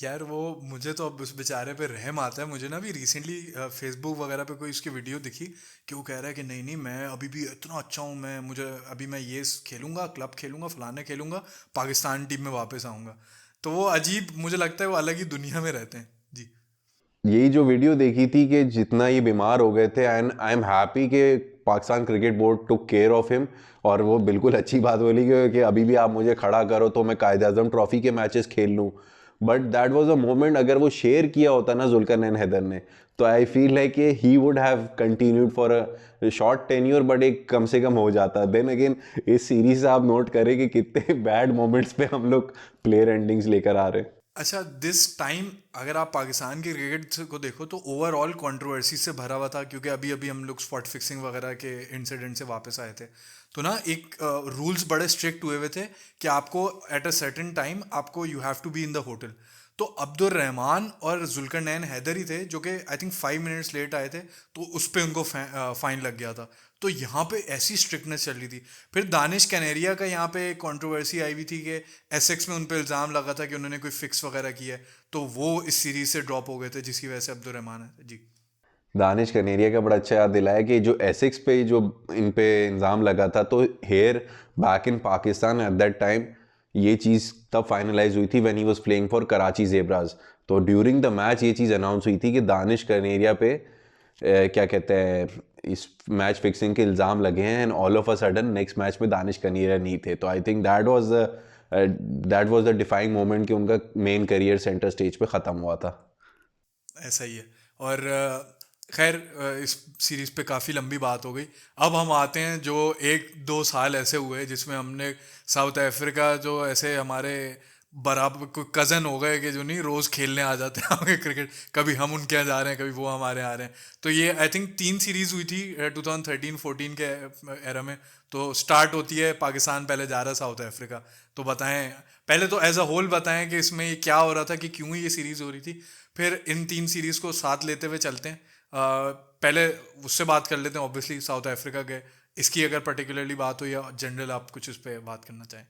यार वो मुझे तो अब उस बेचारे पे रहम आता है। मुझे ना भी रिसेंटली फेसबुक वगैरह पे कोई उसकी वीडियो दिखी कि वो कह रहा है कि नहीं नहीं, मैं अभी भी इतना अच्छा हूँ, मुझे अभी मैं ये खेलूंगा, क्लब खेलूंगा, फलाने खेलूंगा, पाकिस्तान टीम में वापस आऊँगा। तो वो अजीब, मुझे लगता है वो अलग ही दुनिया में रहते हैं जी। यही जो वीडियो देखी थी कि जितना ये बीमार हो गए थे, एंड आई एम हैप्पी कि Pakistan cricket board took care of him, और वो बिल्कुल अच्छी बात बोली कि अभी भी आप मुझे खड़ा करो तो मैं कायद आजम ट्रॉफी के मैचेस खेल लूँ। But that was a moment, अगर वो शेयर किया होता ना जुल्करनैन हैदर ने, तो I feel like he would have continued for a short tenure, but एक कम से कम हो जाता। देन अगेन इस सीरीज से आप नोट करें कि कितने बैड मोमेंट्स पे हम लोग प्लेयर एंडिंग्स लेकर आ रहे हैं। अच्छा, दिस टाइम अगर आप पाकिस्तान के क्रिकेट को देखो तो ओवरऑल कंट्रोवर्सी से भरा हुआ था, क्योंकि अभी अभी हम लोग स्पॉट फिक्सिंग वगैरह के इंसिडेंट से वापस आए थे। तो ना एक रूल्स बड़े स्ट्रिक्ट हुए हुए थे कि आपको एट अ सर्टेन टाइम आपको you have to be in the hotel. तो अब्दुल रहमान और जुल्करनैन हैदर ही थे जो कि आई थिंक 5 मिनट्स लेट आए थे, तो उस पर उनको फाइन लग गया था। तो यहाँ पे ऐसी स्ट्रिक्टनेस चल रही थी। फिर दानिश कनेरिया का यहाँ पे कंट्रोवर्सी आई हुई थी कि एसेक्स में उन पर इल्ज़ाम लगा था कि उन्होंने कोई फिक्स वगैरह किया है, तो वो इस सीरीज से ड्रॉप हो गए थे, जिसकी वजह से अब्दुल रहमान है जी। दानिश कनेरिया का बड़ा अच्छा याद दिलाया कि जो एसिक्स पे जो इन पे इल्ज़ाम लगा था, तो here back in Pakistan at that time ये चीज़ तब फाइनलाइज हुई थी when he was playing for Karachi Zebras. तो ड्यूरिंग द मैच ये चीज़ अनाउंस हुई थी कि दानिश कनेरिया पे क्या कहते हैं, इस मैच फिक्सिंग के इल्ज़ाम लगे हैं, and all of a sudden next match में दानिश कनेरिया नहीं थे। तो I think that was the defying moment कि उनका मेन करियर सेंटर स्टेज पे ख़त्म हुआ था। ऐसा ही है। और खैर इस सीरीज पे काफ़ी लंबी बात हो गई। अब हम आते हैं जो 1-2 साल ऐसे हुए जिसमें हमने साउथ अफ्रीका जो ऐसे हमारे बराबर कोई कज़न हो गए कि जो नहीं रोज़ खेलने आ जाते हैं हमें क्रिकेट, कभी हम उनके यहाँ जा रहे हैं, कभी वो हमारे यहाँ आ रहे हैं। तो ये आई थिंक 3 सीरीज़ हुई थी 2013-14 के एरा में। तो स्टार्ट होती है पाकिस्तान पहले जा रहा है साउथ अफ्रीका। तो बताएं पहले तो एज अ होल बताएं कि इसमें ये क्या हो रहा था, कि क्यों ये सीरीज़ हो रही थी, फिर इन 3 सीरीज़ को साथ लेते हुए चलते हैं। पहले उससे बात कर लेते हैं ऑब्वियसली साउथ अफ्रीका के, इसकी अगर पर्टिकुलरली बात हो या जनरल आप कुछ उस पर बात करना चाहें।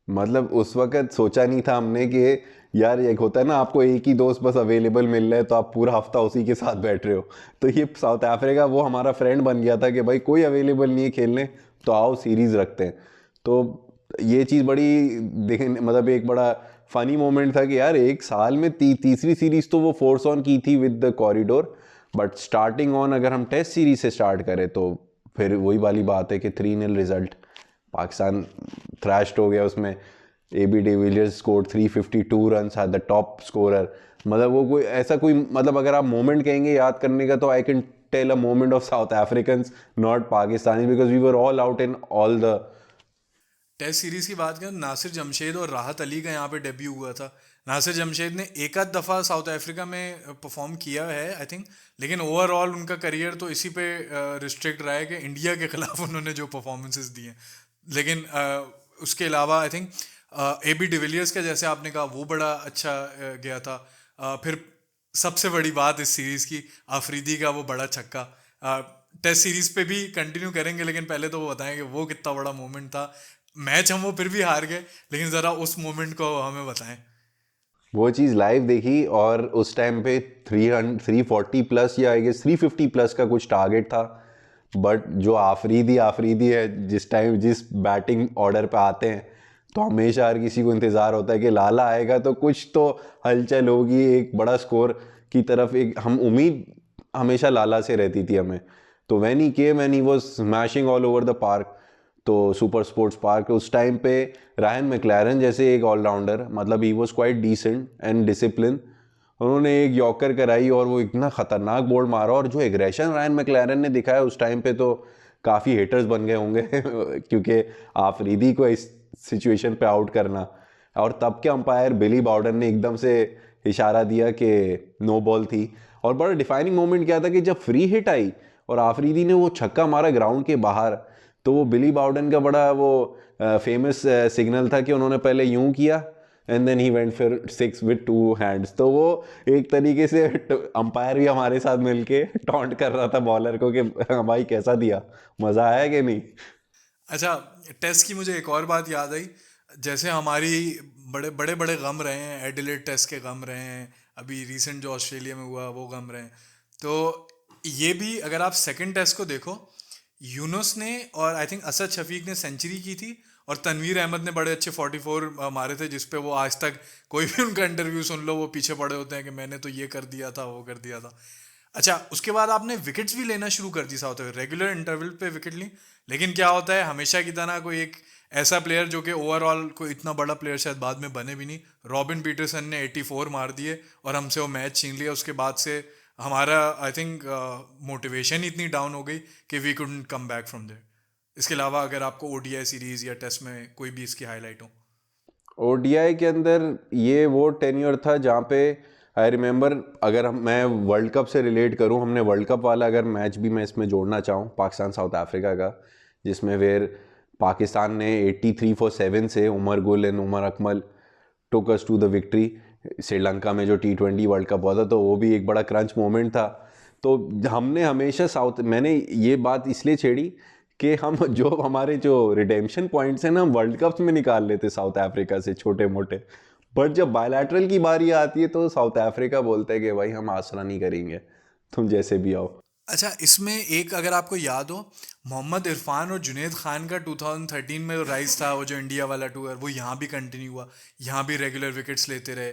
मतलब उस वक्त सोचा नहीं था हमने कि यार एक होता है ना, आपको एक ही दोस्त बस अवेलेबल मिल रहा है तो आप पूरा हफ्ता उसी के साथ बैठ रहे हो। तो ये साउथ अफ्रीका वो हमारा फ्रेंड बन गया था कि भाई कोई अवेलेबल नहीं है खेलने, तो आओ सीरीज़ रखते हैं। तो ये चीज़ बड़ी देखने मतलब एक बड़ा फ़नी मोमेंट था कि यार एक साल में तीसरी सीरीज़ तो वो फोर्स ऑन की थी with the corridor, but starting on अगर हम टेस्ट सीरीज से स्टार्ट करें तो फिर वही वाली बात है कि 3-0 रिजल्ट, पाकिस्तान थ्रैश्ड हो गया उसमें। A B de Villiers scored 352 runs, at the top scorer. मतलब वो कोई ऐसा कोई मतलब अगर आप मोमेंट कहेंगे याद करने का, तो I can tell a moment of South Africans not Pakistani, because we were all out in all the test series की बात करें, नासिर जमशेद और राहत अली का यहाँ पे डेब्यू हुआ था। नासिर जमशेद ने एक आध दफ़ा साउथ अफ्रीका में परफॉर्म किया है आई थिंक, लेकिन ओवरऑल उनका करियर तो इसी पे रिस्ट्रिक्ट रहा है कि इंडिया के खिलाफ उन्होंने जो परफॉर्मेंसेस दिए। लेकिन उसके अलावा I think A B de Villiers का जैसे आपने कहा वो बड़ा अच्छा गया था। फिर सबसे बड़ी बात इस सीरीज़ की, आफरीदी का वो बड़ा छक्का। टेस्ट सीरीज पे भी कंटिन्यू करेंगे, लेकिन पहले तो वो बताएं कि वो कितना बड़ा मोमेंट था। मैच हम वो फिर भी हार गए, लेकिन ज़रा उस मोमेंट को हमें बताएं। वो चीज़ लाइव देखी, और उस टाइम पे 340 प्लस या आई गेस 350 प्लस का कुछ टारगेट था। बट जो आफरीदी है, जिस टाइम जिस बैटिंग ऑर्डर पे आते हैं तो हमेशा हर किसी को इंतज़ार होता है कि लाला आएगा तो कुछ तो हलचल होगी, एक बड़ा स्कोर की तरफ एक हम उम्मीद हमेशा लाला से रहती थी हमें। तो when he came and he was smashing all over the park, तो सुपर स्पोर्ट्स पार्क उस टाइम पे रायन मैक्लैरन जैसे एक ऑलराउंडर, मतलब he was quite decent and discipline, उन्होंने एक यॉर्कर कराई और वो इतना ख़तरनाक बोल्ड मारा। और जो एग्रेशन रायन मैक्लैरन ने दिखाया उस टाइम पे, तो काफ़ी हेटर्स बन गए होंगे क्योंकि आफरीदी को इस सिचुएशन पे आउट करना। और तब के अंपायर बिली बाउडन ने एकदम से इशारा दिया कि नो बॉल थी। और बड़ा डिफाइनिंग मोमेंट क्या था कि जब फ्री हिट आई और आफरीदी ने वो छक्का मारा ग्राउंड के बाहर, तो वो बिली बाउडन का बड़ा वो फेमस सिग्नल था कि उन्होंने पहले यूं किया and then he went for 6 with 2 hands. तो वो एक तरीके से अंपायर भी हमारे साथ मिलके टॉन्ट कर रहा था बॉलर को कि भाई कैसा दिया, मज़ा आया कि नहीं। अच्छा, टेस्ट की मुझे एक और बात याद आई। जैसे हमारी बड़े बड़े बड़े गम रहे हैं, एडिलेड टेस्ट के गम रहे हैं, अभी रिसेंट जो ऑस्ट्रेलिया में हुआ वो गम रहे हैं। तो ये भी अगर आप सेकंड टेस्ट को देखो, यूनुस ने और आई थिंक असद शफीक ने सेंचुरी की थी, और तनवीर अहमद ने बड़े अच्छे 44 मारे थे, जिसपे वो आज तक कोई भी उनका इंटरव्यू सुन लो वो पीछे पड़े होते हैं कि मैंने तो ये कर दिया था, वो कर दिया था। अच्छा, उसके बाद आपने विकेट्स भी लेना शुरू कर दी साउथ अफ्रीका, रेगुलर इंटरवल पे विकेट ली। लेकिन क्या होता है, हमेशा की तरह कोई एक ऐसा प्लेयर जो कि ओवरऑल कोई इतना बड़ा प्लेयर शायद बाद में बने भी नहीं, रॉबिन पीटरसन ने 84 मार दिए और हमसे वो मैच छीन लिया। उसके बाद से हमारा आई थिंक मोटिवेशन इतनी डाउन हो गई कि we couldn't come back from there. इसके अलावा अगर आपको ओडीआई सीरीज या टेस्ट में कोई भी इसकी हाईलाइट हो। ओडीआई के अंदर ये वो टेन्योर था जहाँ पे आई रिमेंबर, अगर मैं वर्ल्ड कप से रिलेट करूँ, हमने वर्ल्ड कप वाला अगर मैच भी मैं इसमें जोड़ना चाहूँ पाकिस्तान साउथ अफ्रीका का, जिसमें वेर पाकिस्तान ने 83 फॉर 7 से Umar Gul and Umar Akmal took us to the victory. Sri Lanka में जो T20 वर्ल्ड कप हुआ था, तो वो भी एक बड़ा क्रंच मोमेंट था। तो हमने हमेशा मैंने ये बात इसलिए छेड़ी कि हम जो हमारे जो रिडेम्पशन पॉइंट्स हैं ना, हम वर्ल्ड कप्स में निकाल लेते साउथ अफ्रीका से छोटे मोटे, बट जब बायलैटरल की बारी आती है तो साउथ अफ्रीका बोलता है कि भाई हम आसरा नहीं करेंगे, तुम जैसे भी आओ। अच्छा, इसमें एक अगर आपको याद हो, मोहम्मद इरफान और जुनैद खान का 2013 में जो राइज था, वो जो इंडिया वाला टूर, वो यहाँ भी कंटिन्यू हुआ, यहाँ भी रेगुलर विकेट्स लेते रहे।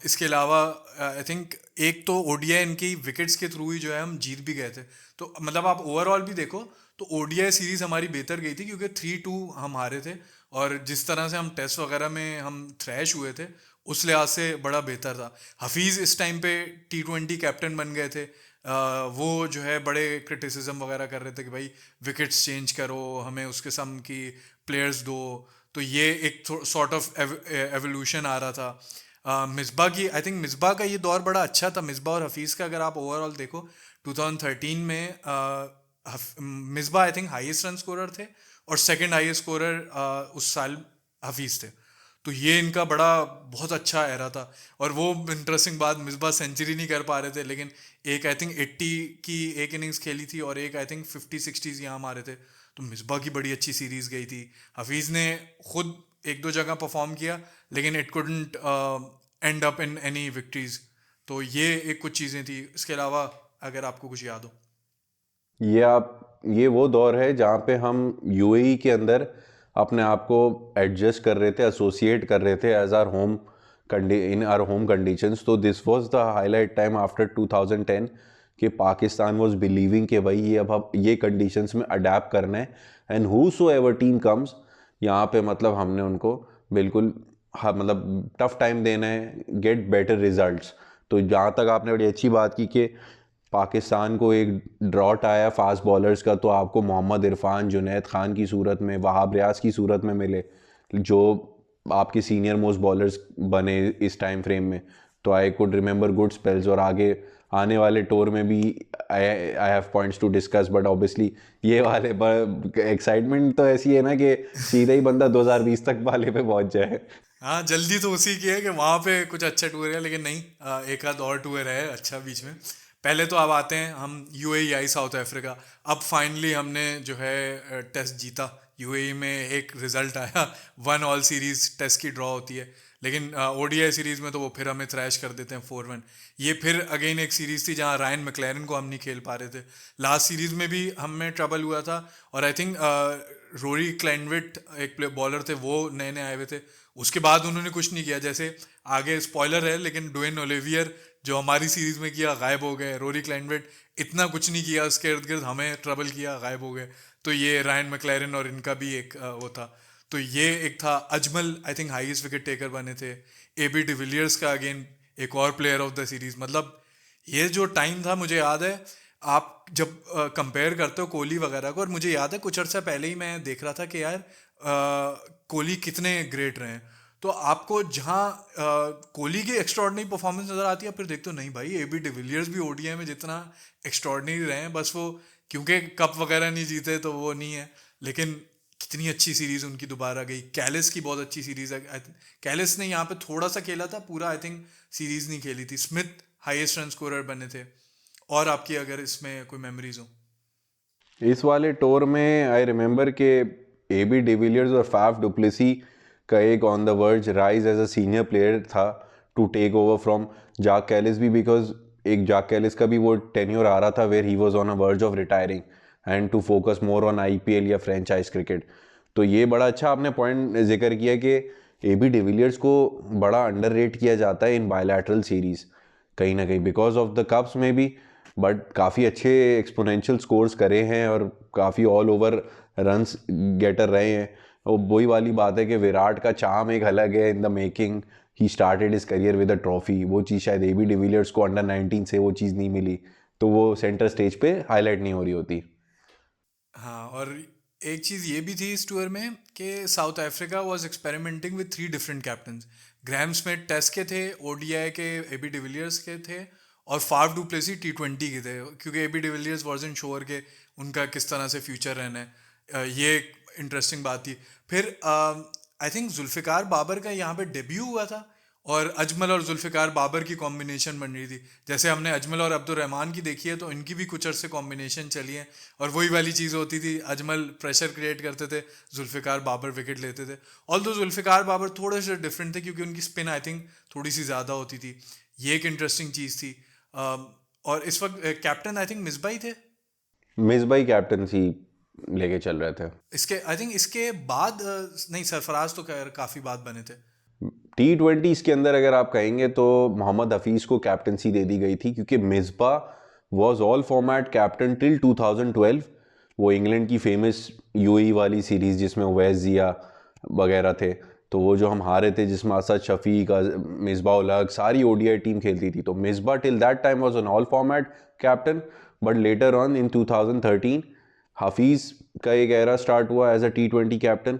इसके अलावा आई थिंक एक तो ओडीआई इनकी विकेट्स के थ्रू ही जो है हम जीत भी गए थे। तो मतलब आप ओवरऑल भी देखो तो ओडीआई सीरीज हमारी बेहतर गई थी, क्योंकि 3-2 हम हारे थे, और जिस तरह से हम टेस्ट वगैरह में हम थ्रैश हुए थे, उस लिहाज से बड़ा बेहतर था। हफीज़ इस टाइम पे T20 कैप्टन बन गए थे। वो जो है बड़े क्रिटिसिज्म वगैरह कर रहे थे कि भाई विकेट्स चेंज करो, हमें उसके सम की प्लेयर्स दो। तो ये एक सॉर्ट ऑफ एवोल्यूशन आ रहा था। मिसबा की, आई थिंक मिसबा का ये दौर बड़ा अच्छा था, मिसबा और हफीज़ का। अगर आप ओवरऑल देखो 2013 में मिसबा आई थिंक हाईएस्ट रन स्कोरर थे, और सेकंड हाईएस्ट स्कोरर उस साल हफीज़ थे। तो ये इनका बड़ा बहुत अच्छा एरा था। और वो इंटरेस्टिंग बात, मिसबा सेंचुरी नहीं कर पा रहे थे, लेकिन एक आई थिंक 80 की एक इनिंग्स खेली थी, और एक आई थिंक 50-60 यहाँ मारे थे। तो मिसबा की बड़ी अच्छी सीरीज गई थी। हफीज़ ने खुद एक दो जगह परफॉर्म किया, लेकिन it couldn't and up in any victories. तो ये एक कुछ चीज़ें थी। इसके अलावा अगर आपको कुछ याद हो। ये वो दौर है जहाँ पे हम यूएई के अंदर अपने आप को एडजस्ट कर रहे थे, एसोसिएट कर रहे थे as our home in our home conditions. तो this was the highlight time after 2010 कि पाकिस्तान वाज बिलीविंग कि भाई ये अब ये कंडीशंस में अडेप्ट करना है, and who so ever team comes यहाँ पे मतलब हमने उनको बिल्कुल हाँ मतलब टफ टाइम देना है, गेट बेटर रिजल्ट्स। तो जहाँ तक आपने बड़ी अच्छी बात की कि पाकिस्तान को एक ड्रॉट आया फास्ट बॉलर्स का, तो आपको मोहम्मद इरफान, जुनैद खान की सूरत में, वहाब रियाज की सूरत में मिले, जो आपके सीनियर मोस्ट बॉलर्स बने इस टाइम फ्रेम में। तो I could remember good spells, और आगे आने वाले टूर में भी I have points to discuss, but obviously ये वाले एक्साइटमेंट तो ऐसी है ना कि सीधा ही बंदा 2020 तक वाले पे पहुंच जाए। हाँ, जल्दी तो उसी की है कि वहाँ पे कुछ अच्छा टूर है, लेकिन नहीं, एक आध और टूर है अच्छा बीच में। पहले तो अब आते हैं हम यूएई साउथ अफ्रीका। अब फाइनली हमने जो है टेस्ट जीता यूएई में। एक रिजल्ट आया, 1-1 सीरीज टेस्ट की ड्रॉ होती है, लेकिन ओडीआई सीरीज में तो वो फिर हमें थ्रैश कर देते हैं 4-1। ये फिर अगेन एक सीरीज थी जहाँ रायन मैक्लेरन को हम नहीं खेल पा रहे थे। लास्ट सीरीज में भी हमें ट्रबल हुआ था, और आई थिंक रोरी क्लैनविट एक बॉलर थे, वो नए नए आए हुए थे। उसके बाद उन्होंने कुछ नहीं किया। जैसे आगे स्पॉइलर है, लेकिन डुएन ओलिवियर जो हमारी सीरीज में किया, गायब हो गए। रोरी क्लैनविट इतना कुछ नहीं किया, उसके इर्द गिर्द हमें ट्रबल किया, गायब हो गए। तो ये रायन मैक्लेरन और इनका भी एक वो था। तो ये एक था। अजमल आई थिंक हाईएस्ट विकेट टेकर बने थे। एबी डिविलियर्स का अगेन एक और प्लेयर ऑफ द सीरीज। मतलब ये जो टाइम था, मुझे याद है, आप जब कंपेयर करते हो कोहली वगैरह को, और मुझे याद है कुछ अर्सा पहले ही मैं देख रहा था कि यार कोहली कितने ग्रेट रहे हैं। तो आपको जहाँ कोहली की एक्स्ट्रॉर्डनरी परफॉर्मेंस नजर आती है, फिर देखते हो नहीं भाई, एबी डिविलियर्स भी ओडीआई में जितना एक्स्ट्रॉर्डनरी रहे हैं, बस वो क्योंकि कप वगैरह नहीं जीते तो वो नहीं है। लेकिन कितनी अच्छी सीरीज उनकी दोबारा गई। कैलिस की बहुत अच्छी सीरीज है। कैलिस ने यहाँ पे थोड़ा सा खेला था, पूरा आई थिंक सीरीज नहीं खेली थी। स्मिथ हाईएस्ट रन स्कोरर बने थे। और आपकी अगर इसमें कोई मेमोरीज हो। इस वाले टूर में आई रिमेंबर के एबी डिविलियर्स और फाफ डुप्लेसी का एक on the verge rise as a senior player था to take over from Jacques Kallis भी, बिकॉज एक जाक कैलिस का भी वो टेन्योर आ रहा था where he was on a verge of retiring and to focus more on IPL या फ्रेंचाइज क्रिकेट। तो ये बड़ा अच्छा आपने पॉइंट जिक्र किया कि एबी डिविलियर्स को बड़ा अंडर रेट किया जाता है इन बायलैटरल सीरीज, कहीं ना कहीं बिकॉज ऑफ द कप्स में भी, बट काफ़ी अच्छे एक्सपोनेंशियल स्कोर्स करे हैं और काफ़ी ऑल ओवर रन्स गेटर रहे हैं। और वही वाली बात है कि विराट का चार्म एक अलग है इन the making. He started his career with a trophy, वो चीज़ शायद एबी डिविलियर्स को अंडर 19 से वो चीज़ नहीं मिली, तो वो सेंटर स्टेज पे हाईलाइट नहीं हो रही होती। हाँ, और एक चीज़ ये भी थी इस टूर में कि South Africa was experimenting with 3 different captains. Graeme Smith test के थे, ओडीआई के एबी डिविलियर्स के थे, और फाफ डुप्लेसी T20 के थे, क्योंकि एबी डिविलियर्स वाजंट श्योर के उनका किस तरह से फ्यूचर रहना है। ये एक इंटरेस्टिंग बात थी। फिर आई थिंक जुल्फ़िकार बाबर का यहाँ पे डेब्यू हुआ था, और अजमल और जुल्फ़िकार बाबर की कॉम्बिनेशन बन रही थी। जैसे हमने अजमल और अब्दुल रहमान की देखी है, तो इनकी भी कुछ अरसे कॉम्बिनेशन चली है। और वही वाली चीज़ होती थी, अजमल प्रेशर क्रिएट करते थे, जुल्फ़िकार बाबर विकेट लेते थे। ऑल्दो जुल्फ़िकार बाबर थोड़े से डिफरेंट थे, क्योंकि उनकी स्पिन आई थिंक थोड़ी सी ज़्यादा होती थी। ये एक इंटरेस्टिंग चीज़ थी। और इस वक्त कैप्टन आई थिंक मिसबा ही थे मिसबाई कैप्टनसी लेके चल रहे थे। इसके, आई थिंक इसके बाद नहीं, सरफराज तो काफी बाद बने थे। T20 के अंदर अगर आप कहेंगे तो मोहम्मद हफीज़ को कैप्टनसी दे दी गई थी, क्योंकि Misbah was all format captain till 2012। वो इंग्लैंड की फेमस यूएई वाली सीरीज़ जिसमें उवैस जिया वगैरह थे, तो वो जो हम हारे थे, जिसमें असद शफीक, मिसबा उल हक, सारी ओडीआई टीम खेलती थी, तो Misbah till that time was an all format captain. But later on in 2013 Hafeez का एक एरा स्टार्ट हुआ as a T20 captain.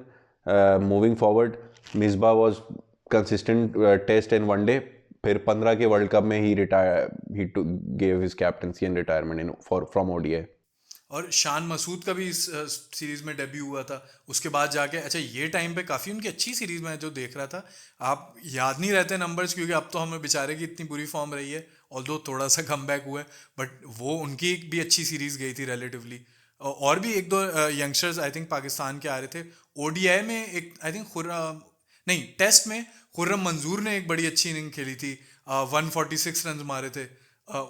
Moving forward Misbah was consistent test and one day. फिर 15 के वर्ल्ड कप में he retire, he gave his captaincy and retirement in for from ODI. और शान मसूद का भी इस सीरीज में डेब्यू हुआ था। उसके बाद जाके, अच्छा ये टाइम पे काफ़ी उनकी अच्छी सीरीज में जो देख रहा था, आप याद नहीं रहते नंबर्स क्योंकि अब तो हमें बेचारे की इतनी बुरी फॉर्म रही है, ऑल्दो थोड़ा सा कम बैक हुआ है, बट वो उनकी भी अच्छी सीरीज गई थी रिलेटिवली। और भी एक दो यंगस्टर्स आई थिंक पाकिस्तान के आ रहे थे ओडीआई में। एक आई थिंक नहीं, टेस्ट में खुर्रम मंजूर ने एक बड़ी अच्छी इनिंग खेली थी, 146 रन मारे थे।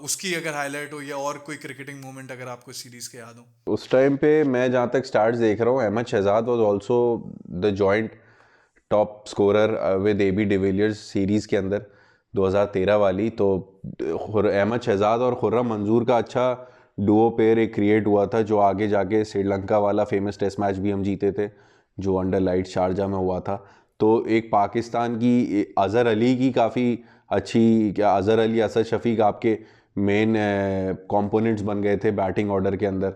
उसकी अगर हाईलाइट हो या और कोई क्रिकेटिंग मोमेंट अगर आपको सीरीज के याद हो। उस टाइम पे मैं जहाँ तक स्टार्ट्स देख रहा हूँ, Ahmed Shehzad was also the joint top scorer with AB de Villiers series के अंदर 2013 वाली। तो अहमद शहजाद और खुर्रम मंजूर का अच्छा डुओ पेयर एक क्रिएट हुआ था, जो आगे जाके श्रीलंका वाला फेमस टेस्ट मैच भी हम जीते थे, जो अंडर लाइट शारजा में हुआ था। तो एक पाकिस्तान की अज़हर अली की काफ़ी अच्छी, क्या अज़हर अली, असद शफीक आपके मेन कंपोनेंट्स बन गए थे बैटिंग ऑर्डर के अंदर।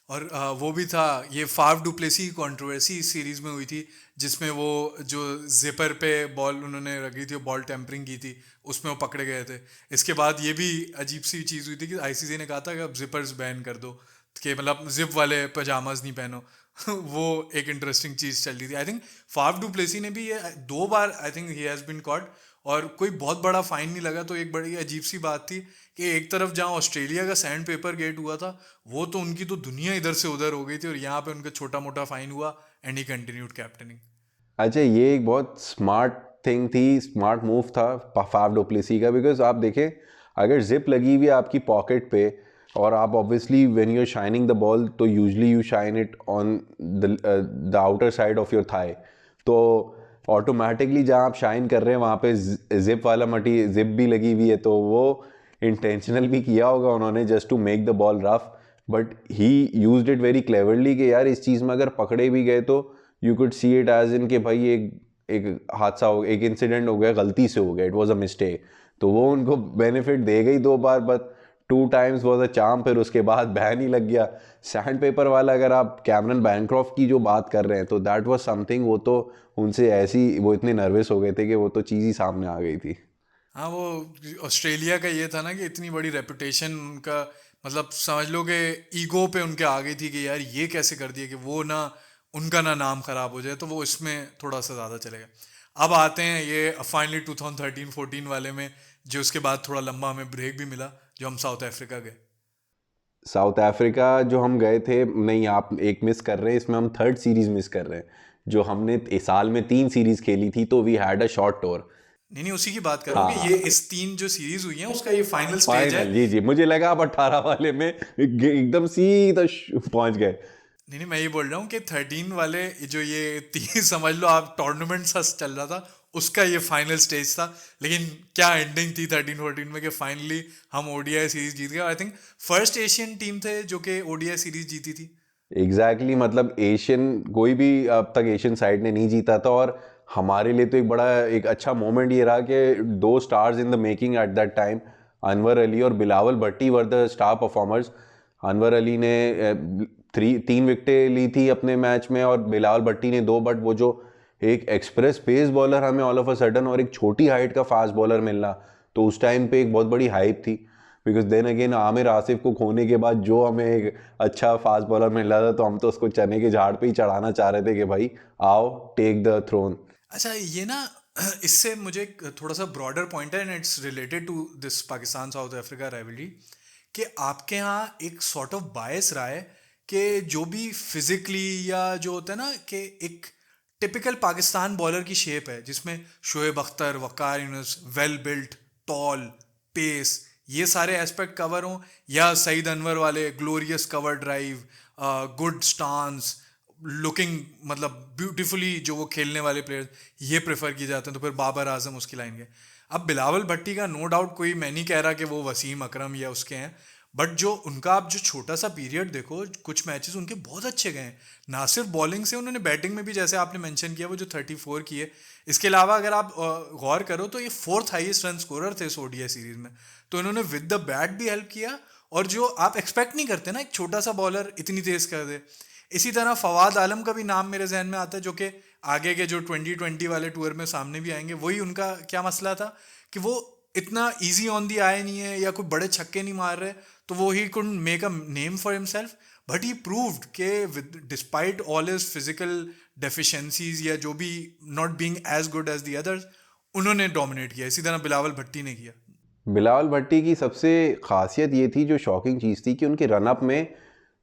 और वो भी था, ये फाफ डुप्लेसी की कंट्रोवर्सी इस सीरीज में हुई थी, जिसमें वो जो जिपर पे बॉल उन्होंने रखी थी, बॉल टेम्परिंग की थी, उसमें वो पकड़े गए थे। इसके बाद ये भी अजीब सी चीज़ हुई थी कि आईसीसी ने कहा था कि अब जिपर्स बैन कर दो, कि मतलब जिप वाले पजामाज नहीं पहनो। वो एक इंटरेस्टिंग चीज़ चल रही थी। आई थिंक फाफ डुप्लेसी ने भी ये 2 बार I think he has been caught, और कोई बहुत बड़ा फाइन नहीं लगा। तो एक बड़ी अजीब सी बात थी कि एक तरफ जहाँ ऑस्ट्रेलिया का सैंड पेपर गेट हुआ था, वो तो उनकी तो दुनिया इधर से उधर हो गई थी, और यहाँ पे उनका छोटा मोटा फाइन हुआ एंड ही कंटिन्यूड कैप्टनिंग। अच्छा, ये एक बहुत स्मार्ट थिंग थी, स्मार्ट मूव था फाफ डुप्लेसी का, बिकॉज आप देखें, अगर जिप लगी हुई है आपकी पॉकेट पे, और आप obviously when you are shining the ball, तो usually you shine it on the outer side of your thigh, तो ऑटोमेटिकली जहाँ आप शाइन कर रहे हैं वहाँ पे जिप वाला मटी जिप भी लगी हुई है, तो वो इंटेंशनल भी किया होगा उन्होंने just to make the ball rough, but he used it very cleverly कि यार इस चीज़ में अगर पकड़े भी गए तो you could see it as in कि भाई एक एक हादसा हो, एक इंसिडेंट हो गया, गलती से हो गया, इट वाज अ मिस्टेक, तो वो उनको बेनिफिट दे गई 2 बार, but 2 times was a charm. फिर उसके बाद बैन ही लग गया। सैंड पेपर वाला, अगर आप कैमरन बैनक्रॉफ्ट की जो बात कर रहे हैं, तो दैट वाज समथिंग, वो तो उनसे ऐसी, वो इतने नर्वस हो गए थे कि वो तो चीज़ ही सामने आ गई थी। हाँ, वो ऑस्ट्रेलिया का ये था ना कि इतनी बड़ी रेपुटेशन उनका, मतलब समझ लो कि ईगो पे उनके आ गई थी कि यार ये कैसे कर दिया कि वो ना, उनका ना नाम खराब हो जाए, तो वो इसमें थोड़ा सा ज़्यादा चलेगा। अब आते हैं ये फाइनली 2013-14 वाले में, जो उसके बाद थोड़ा लंबा हमें ब्रेक भी मिला, जो हम साउथ अफ्रीका गए। साउथ अफ्रीका जो हम गए थे, नहीं आप एक मिस कर रहे हैं, इसमें हम थर्ड सीरीज मिस कर रहे हैं। जो हमने इस साल में 3 सीरीज खेली थी, तो we had a short tour. नहीं नहीं, उसी की बात कर रहा हूँ हाँ कि हाँ, ये इस 3 जो सीरीज हुई है उसका ये फाइनल स्टेज है। फाइनल, जी जी, मुझे लगा आप 18 वाले में एकदम सीधा पहुंच गए। नहीं नहीं, मैं ये बोल रहा हूँ कि 13 वाले जो ये तीन समझ लो आप, टूर्नामेंट सा चल रहा था, उसका ये फाइनल स्टेज था। लेकिन क्या एंडिंग थी 13-14 में कि फाइनली हम ओडीआई सीरीज जीत गए। I think first Asian team थे जो कि ओडीआई सीरीज जीती थी। एग्जैक्टली मतलब एशियन, कोई भी अब तक एशियन साइड ने नहीं जीता था, और हमारे लिए तो एक बड़ा, एक अच्छा मोमेंट ये रहा कि 2 stars in the making at that time, Anwar Ali और Bilawal Bhatti were the star performers. Anwar Ali ने 3 विकेटें ली थी अपने मैच में, और बिलावल भट्टी ने 2, बट वो जो एक एक्सप्रेस पेस बॉलर हमें ऑल ऑफ अ सडन, और एक छोटी हाइट का फास्ट बॉलर मिलना, तो उस टाइम पे एक बहुत बड़ी हाइप थी। Because then again Amir Asif को खोने के बाद जो हमें एक अच्छा फास्ट बॉलर मिल रहा था, तो हम तो उसको चने के झाड़ पे ही चढ़ाना चाह रहे थे कि भाई आओ, टेक द थ्रोन। अच्छा ये ना, इससे मुझे एक थोड़ा सा ब्रॉडर पॉइंट है, and it's related to this Pakistan South Africa rivalry, कि आपके यहाँ एक सॉर्ट ऑफ बायस रहा है कि जो भी फिजिकली या जो होता है ना कि एक टिपिकल पाकिस्तान बॉलर की शेप है, जिसमें Shoaib Akhtar, Waqar Younis, well built, tall, pace, ये सारे एस्पेक्ट कवर हों, या सईद अनवर वाले glorious cover drive, good stance, looking मतलब ब्यूटीफुली जो वो खेलने वाले प्लेयर्स, ये प्रेफर किए जाते हैं, तो फिर बाबर आजम उसकी लाइन के। अब बिलावल भट्टी का नो डाउट कोई, मैं नहीं कह रहा कि वो वसीम अकरम या उसके हैं, बट जो उनका आप जो छोटा सा पीरियड देखो, कुछ मैचेस उनके बहुत अच्छे गए हैं, ना सिर्फ बॉलिंग से, उन्होंने बैटिंग में भी, जैसे आपने मेंशन किया वो जो 34 की है, इसके अलावा अगर आप गौर करो तो ये 4th हाईएस्ट रन स्कोरर थे इस ओडीआई सीरीज में। तो इन्होंने विद द बैट भी हेल्प किया, और जो आप एक्सपेक्ट नहीं करते ना एक छोटा सा बॉलर इतनी तेज कर दे। इसी तरह फवाद आलम का भी नाम मेरे जहन में आता है, जो कि आगे के जो 2020 वाले टूर में सामने भी आएंगे। वही उनका क्या मसला था कि वो इतना इजी ऑन दी आए नहीं है, या कोई बड़े छक्के नहीं मार रहे, तो वो he couldn't make a name for himself, but he proved के despite all his physical deficiencies, या जो भी not being as good as the others, उन्होंने डोमिनेट किया। इसी तरह बिलावल भट्टी ने किया। बिलावल भट्टी की सबसे खासियत ये थी, जो शॉकिंग चीज़ थी, कि उनके रनअप में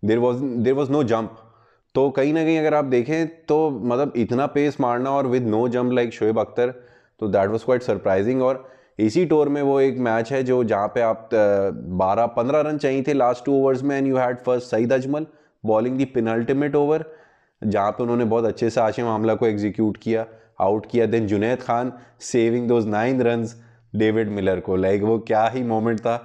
देर वॉज नो जंप। तो कहीं ना कहीं अगर आप देखें तो मतलब इतना पेस मारना और with no jump like Shoaib Akhtar, तो दैट वाज क्वाइट सरप्राइजिंग। और इसी टूर में वो एक मैच है जो जहाँ पे आप 12-15 रन चाहिए थे लास्ट 2 ओवर्स में, and you had first Saeed Ajmal bowling the penultimate over, जहाँ पे उन्होंने बहुत अच्छे से आशिम आमला को एग्जीक्यूट किया, आउट किया। Then Junaid Khan saving those 9 runs David Miller को, लाइक वो क्या ही मोमेंट था।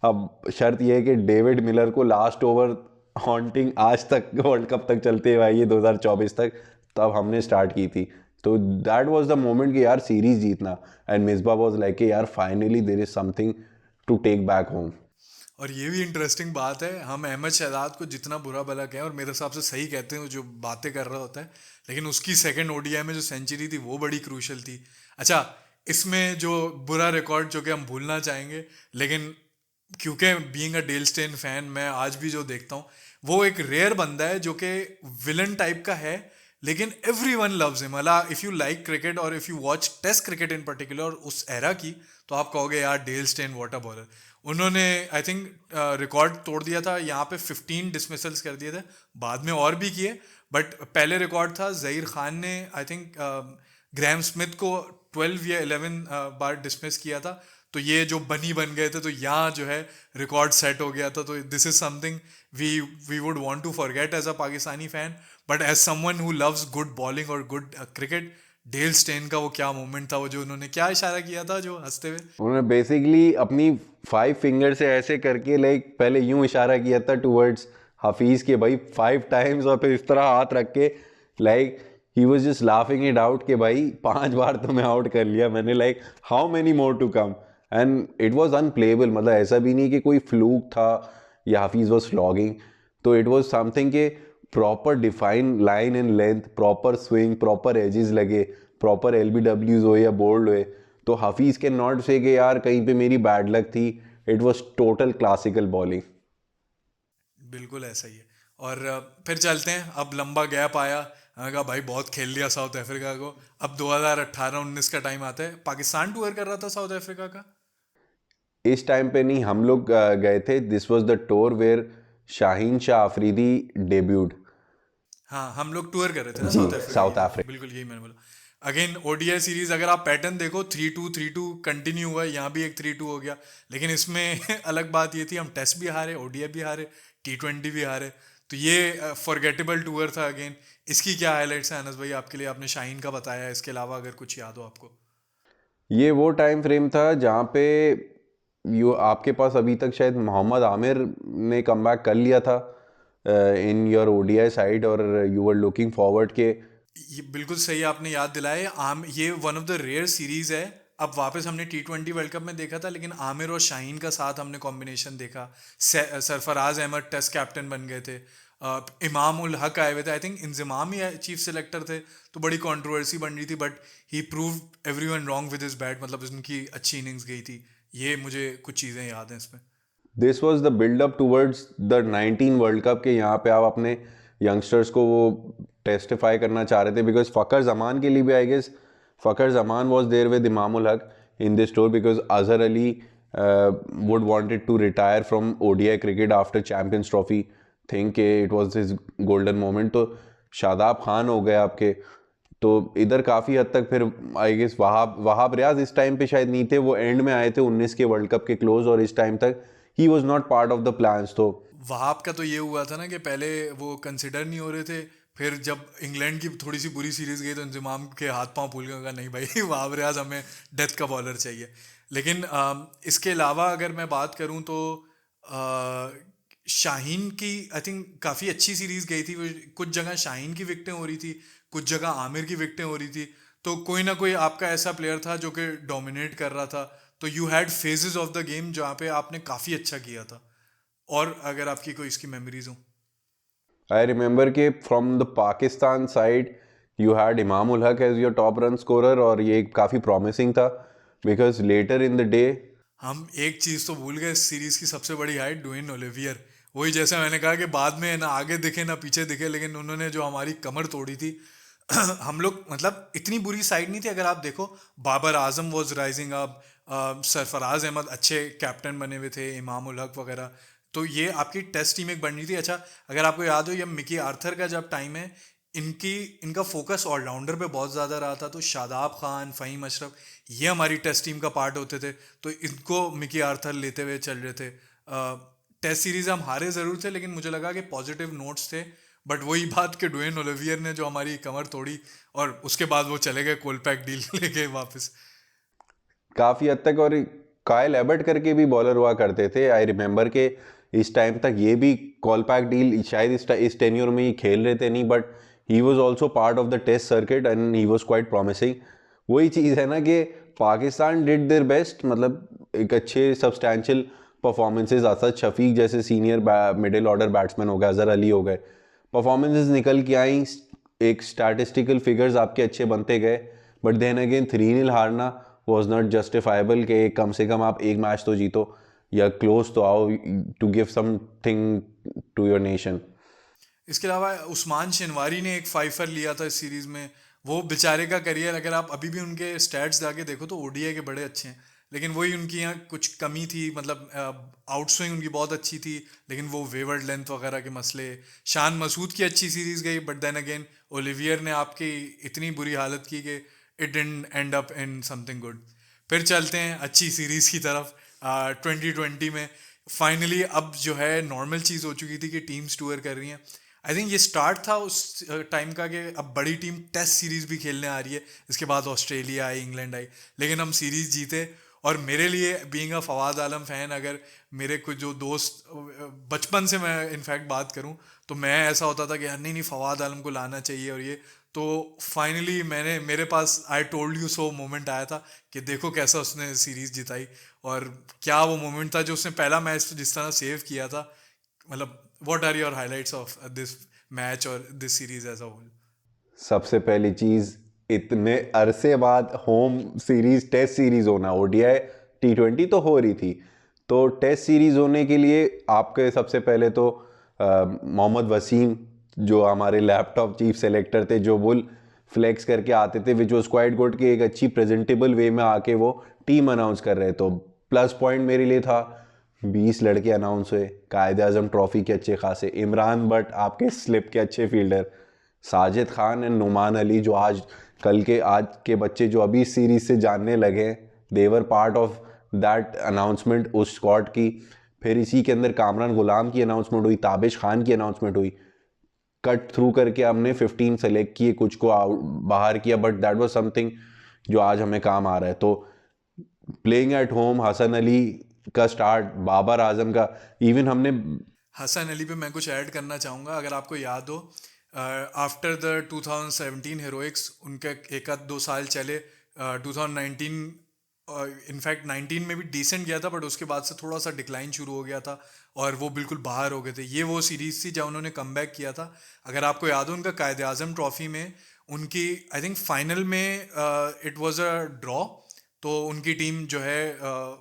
अब शर्त यह है कि डेविड मिलर को लास्ट ओवर हॉन्टिंग आज तक वर्ल्ड कप तक चलते हुए आई है 2024 तक, तब हमने स्टार्ट की थी। तो दैट वाज द मोमेंट कि यार सीरीज जीतना, एंड मिसबा वाज लाइक यार finally there is something to take back home. और ये भी इंटरेस्टिंग बात है, हम अहमद शहजाद को जितना बुरा भला कहें, और मेरे हिसाब से सही कहते हैं जो बातें कर रहा होता है, लेकिन उसकी सेकंड ओडीआई में जो सेंचुरी थी वो बड़ी क्रूशल थी। अच्छा, इसमें जो बुरा रिकॉर्ड जो कि हम भूलना चाहेंगे, लेकिन क्योंकि being a Dale Steyn fan, मैं आज भी जो देखता हूँ, वो एक रेयर बंदा है जो कि विलन टाइप का है, लेकिन एवरीवन लव्स हिम। मतलब इफ़ यू लाइक क्रिकेट और if you watch test cricket in particular उस एरा की, तो आप कहोगे यार Dale Steyn what a bowler. उन्होंने आई थिंक रिकॉर्ड तोड़ दिया था, यहाँ पे 15 डिसमिसल्स कर दिए थे, बाद में और भी किए, बट पहले रिकॉर्ड था जहीर खान ने आई थिंक ग्रैम स्मिथ को 12 या 11 बार डिसमिस किया था। तो ये जो बनी बन गए थे, तो यहाँ जो है रिकॉर्ड सेट हो गया था। तो this is something we would want to forget as a Pakistani fan, but as someone who loves good bowling और गुड क्रिकेट, डेल स्टेन का वो क्या मोमेंट था, वो जो उन्होंने क्या इशारा किया था जो हंसते हुए, उन्होंने बेसिकली अपनी 5 फिंगर से ऐसे करके लाइक पहले यूं इशारा किया था टुवर्ड्स हफीज के, भाई 5 टाइम्स, और फिर इस तरह हाथ रख के like he was just laughing it out कि भाई 5 बार तो मैं आउट कर लिया मैंने, like how many more to come. And it was unplayable, मतलब ऐसा भी नहीं कि कोई फ्लूक था या हफीज वाज स्लॉगिंग, तो इट वाज समथिंग के proper define line in length, proper swing, proper edges लगे, प्रॉपर एलबीडब्ल्यूज हो या बोल्ड हुए। तो हफीज के नॉट से कि यार कहीं पे मेरी बैड लक थी, it was total classical bowling. बिल्कुल ऐसा ही है। और फिर चलते हैं, अब लंबा गैप आया, मैंने कहा भाई बहुत खेल लिया साउथ अफ्रीका को, अब 2018-19 का टाइम आता है, पाकिस्तान टूर कर रहा था साउथ अफ्रीका का। इस टाइम पे नहीं, हम लोग गए थे, this was the tour where Shaheen Shah Afridi debuted. हाँ, हम लोग टूर कर रहे थे ना जी, साउथ अफ्रीका साउथ ये, अफ्रीका। बिल्कुल यही मैंने बोला। अगेन ओडीआई सीरीज अगर आप पैटर्न देखो, 3-2 कंटिन्यू हुआ, यहाँ भी एक 3-2 हो गया, लेकिन इसमें अलग बात ये थी, हम टेस्ट भी हारे, ओडीआई भी हारे, T20 भी हारे। तो ये फॉरगेटेबल टूर था अगेन। इसकी क्या हाईलाइट्स हैं अनस भाई आपके लिए? आपने शाहीन का बताया, इसके अलावा अगर कुछ याद हो आपको। ये वो टाइम फ्रेम था जहाँ पे यू आपके पास अभी तक शायद मोहम्मद आमिर ने कमबैक कर लिया था इन योर ओडीआई साइड, और यू वर लुकिंग फॉरवर्ड के। ये बिल्कुल सही आपने याद दिलाया, ये one of the rare series है। अब वापस हमने T20 वर्ल्ड कप में देखा था, लेकिन आमिर और शाहीन का साथ हमने कॉम्बिनेशन देखा। सरफराज अहमद टेस्ट कैप्टन बन गए थे, इमाम उल हक आए हुए थे, I think Inzamam he chief selector थे, तो बड़ी कंट्रोवर्सी बन रही थी, but he proved everyone wrong with his bat, मतलब उनकी अच्छी इनिंग्स गई थी। ये मुझे कुछ चीज़ें याद हैं इसमें। This was the buildup towards the 19 world cup के, यहाँ पे आप अपने यंगस्टर्स को वो टेस्टिफाई करना चाह रहे थे, बिकॉज फ़खर जमान के लिए भी I guess Fakhar Zaman was there with Imam ul Haq in this tour, because Azhar Ali would wanted to retire from ODI cricket after Champions Trophy, think it was his golden moment। तो शादाब खान हो गए आपके, तो इधर काफ़ी हद तक फिर आई गेस वहाब वहाब रियाज इस टाइम पे शायद नहीं थे, वो एंड में आए थे 19 के वर्ल्ड कप के क्लोज, और इस टाइम तक ही was not part of the plans. तो वहाब का तो ये हुआ था ना कि पहले वो कंसिडर नहीं हो रहे थे, फिर जब इंग्लैंड की थोड़ी सी बुरी सीरीज गई तो इंजमाम के हाथ पांव फूल गए, कहा नहीं भाई वहाब रियाज हमें डेथ का बॉलर चाहिए। लेकिन इसके अलावा अगर मैं बात करूं तो शाहीन की आई थिंक काफ़ी अच्छी सीरीज गई थी। कुछ जगह शाहीन की विकटें हो रही थी, कुछ जगह आमिर की विकटें हो रही थी, तो कोई ना कोई आपका ऐसा प्लेयर था जो कि डोमिनेट कर रहा था। तो you had phases of the game जहाँ पे आपने काफ़ी अच्छा किया था। और अगर आपकी कोई इसकी मेमोरीज हो। आई रिमेंबर कि from the Pakistan side you had Imam ul Haq as your top run scorer, और ये काफ़ी प्रॉमिसिंग था because later in the day हम एक चीज़ तो भूल गए, सीरीज की सबसे बड़ी हाइट ड्वेन ओलिवियर। वही जैसे मैंने कहा कि बाद में ना आगे दिखे ना पीछे दिखे, लेकिन उन्होंने जो हमारी कमर तोड़ी थी हम लोग मतलब इतनी बुरी साइड नहीं थी अगर आप देखो। Babar Azam was rising up, Sarfaraz Ahmed अच्छे कैप्टन बने हुए थे, इमाम उल हक वगैरह। तो ये आपकी टेस्ट टीम एक बन रही थी। अच्छा, अगर आपको याद हो ये मिकी आर्थर का जब टाइम है, इनकी इनका फोकस ऑलराउंडर पे बहुत ज़्यादा रहा था। तो शादाब खान, फ़हीम अशरफ, ये हमारी टेस्ट टीम का पार्ट होते थे, तो इनको मिकी आर्थर लेते हुए चल रहे थे। टेस्ट सीरीज हम हारे ज़रूर थे, लेकिन मुझे लगा कि पॉजिटिव नोट्स थे। बट वही बात कि ड्वेन ओलिवियर ने जो हमारी कमर तोड़ी, और उसके बाद वो चले गए कोलपैक डील लेके वापस। काफ़ी हद तक। और कायल एबर्ट करके भी बॉलर हुआ करते थे, आई रिमेंबर के इस टाइम तक ये भी कॉलपैक डील शायद इस टेन्योर में ही खेल रहे थे नहीं, but he was also part of the test circuit and he was quite promising. वही चीज़ है ना कि पाकिस्तान डिड देयर बेस्ट, मतलब एक अच्छे सब्सटैंशियल परफॉर्मेंसेज, असद शफीक जैसे सीनियर मिडिल ऑर्डर बैट्समैन हो गए, अजहर अली हो गए, परफॉर्मेंसेज निकल के आई, एक स्टैटिस्टिकल फिगर्स आपके अच्छे बनते गए। बट देन अगेन 3-0 हारना वॉज नॉट जस्टिफाइबल कि कम से कम आप एक मैच तो जीतो या क्लोज तो आओ to give something to your nation. इसके अलावा उस्मान शनवारी ने एक फाइफर लिया था इस सीरीज में। वो बेचारे का करियर अगर आप अभी भी उनके स्टैट्स जाके देखो तो ओडीआई के बड़े अच्छे हैं, लेकिन वही उनकी यहाँ कुछ कमी थी। मतलब आउट स्विंग उनकी बहुत अच्छी थी, लेकिन वो वेवर्ड लेंथ वगैरह के मसले। शान मसूद की अच्छी सीरीज गई, बट देन अगेन ओलिवियर ने आपकी इतनी बुरी हालत की कि it didn't and up in something good. फिर चलते हैं अच्छी सीरीज की तरफ। 2020 में फाइनली अब जो है नॉर्मल चीज़ हो चुकी थी कि टीम्स टूर कर रही हैं। आई थिंक ये स्टार्ट था उस टाइम का कि अब बड़ी टीम टेस्ट सीरीज भी खेलने आ रही है। इसके बाद ऑस्ट्रेलिया आई, इंग्लैंड आई, लेकिन हम सीरीज जीते। और मेरे लिए being a Fawad Alam fan, अगर मेरे कुछ जो दोस्त बचपन से मैं इनफैक्ट बात करूं, तो मैं ऐसा होता था कि यार नहीं नहीं फवाद आलम को लाना चाहिए। और ये तो फाइनली मैंने मेरे पास I told you so moment आया था कि देखो कैसा उसने सीरीज जिताई। और क्या वो मोमेंट था जो उसने पहला मैच तो जिस तरह सेव किया था। मतलब what are your highlights of this match और this series as a whole? सबसे पहली चीज़, इतने अरसे बाद होम सीरीज टेस्ट सीरीज होना, ओडीआई टी20 तो हो रही थी, तो टेस्ट सीरीज होने के लिए आपके सबसे पहले तो मोहम्मद वसीम जो हमारे लैपटॉप चीफ सेलेक्टर थे, जो बुल फ्लेक्स करके आते थे विच वॉज क्वाइट गुड कि एक अच्छी प्रेजेंटेबल वे में आके वो टीम अनाउंस कर रहे। तो प्लस पॉइंट मेरे लिए था 20 लड़के अनाउंस हुए, कायद आजम ट्रॉफी के अच्छे खासे, इमरान बट आपके स्लिप के अच्छे फील्डर, साजिद खान एंड नुमान अली जो आज के बच्चे जो अभी इस सीरीज से जानने लगे, देवर पार्ट ऑफ दैट अनाउंसमेंट उस स्क्वाड की। फिर इसी के अंदर कामरान गुलाम की अनाउंसमेंट हुई, ताबिश खान की अनाउंसमेंट हुई, कट थ्रू करके हमने 15 सेलेक्ट किए, कुछ को बाहर किया, बट दैट वाज समथिंग जो आज हमें काम आ रहा है। तो playing at home, Hasan Ali का स्टार्ट, बाबर आजम का, इवन हमने हसन अली पे मैं कुछ ऐड करना चाहूँगा। अगर आपको याद हो, आफ्टर द 2017 हीरोइक्स उनके एक आध 2 साल चले। 2019 इनफैक्ट 19 में भी डिसेंट गया था, बट उसके बाद से थोड़ा सा डिक्लाइन शुरू हो गया था और वो बिल्कुल बाहर हो गए थे। ये वो सीरीज थी जब उन्होंने कमबैक किया था। अगर आपको याद हो उनका कायद आजम ट्रॉफी में उनकी आई थिंक फाइनल में इट वाज अ ड्रॉ, तो उनकी टीम जो है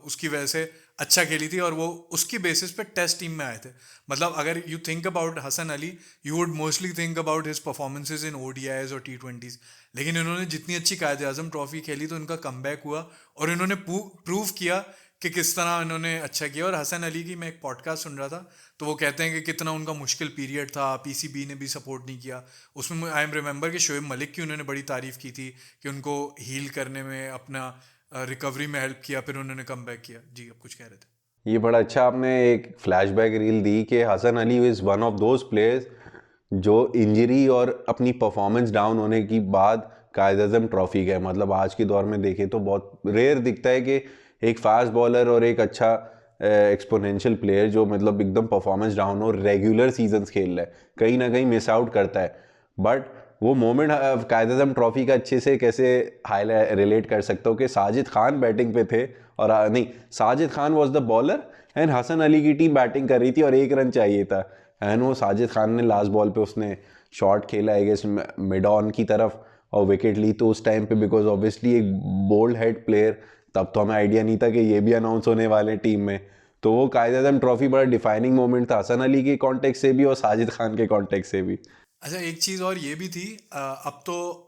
उसकी वजह से अच्छा खेली थी और वो उसकी बेसिस पे टेस्ट टीम में आए थे। मतलब अगर you think about Hasan Ali, you would mostly think about his performances in ODIs और टी20s, लेकिन इन्होंने जितनी अच्छी कायद आजम ट्रॉफी खेली तो इनका कमबैक हुआ और इन्होंने प्रूव किया कि किस तरह इन्होंने अच्छा किया। और हसन अली की मैं एक पॉडकास्ट सुन रहा था, तो वो कहते हैं कि कितना उनका मुश्किल पीरियड था, पीसीबी ने भी सपोर्ट नहीं किया उसमें। आई एम रिमेंबर कि शोएब मलिक की उन्होंने बड़ी तारीफ की थी कि उनको हील करने में, अपना रिकवरी में हेल्प किया, फिर उन्होंने कम बैक किया। जी अब कुछ कह रहे थे। ये बड़ा अच्छा आपने एक फ्लैशबैक रील दी कि Hasan Ali is one of those players जो इंजरी और अपनी परफॉर्मेंस डाउन होने की बाद कायद-ए-आज़म ट्रॉफी गए। मतलब आज के दौर में देखें तो बहुत रेयर दिखता है कि एक फास्ट बॉलर और एक अच्छा एक्सपोनेंशियल प्लेयर जो मतलब एकदम परफॉर्मेंस डाउन हो, रेगुलर सीजन्स खेल रहा है, कहीं ना कहीं मिस आउट करता है। बट वो मोमेंट कायद-ए-आज़म ट्रॉफी का अच्छे से कैसे हाईलाइट रिलेट कर सकता हूँ कि साजिद खान बैटिंग पे थे और नहीं, Sajid Khan was the bowler and Hasan Ali की टीम बैटिंग कर रही थी और 1 रन चाहिए था। एंड वो साजिद खान ने लास्ट बॉल पे उसने शॉट खेला आई गेस मिड ऑन की तरफ और विकेट ली। तो उस टाइम पे बिकॉज ऑब्वियसली एक बोल्ड हेड प्लेयर, तब तो हमें आइडिया नहीं था कि ये भी अनाउंस होने वाले हैं टीम में। तो वो कायद-ए-आज़म ट्रॉफी बड़ा डिफाइनिंग मोमेंट था हसन अली के कॉन्टेक्स्ट से भी और साजिद खान के कॉन्टेक्स्ट से भी। अच्छा एक चीज़ और ये भी थी, अब तो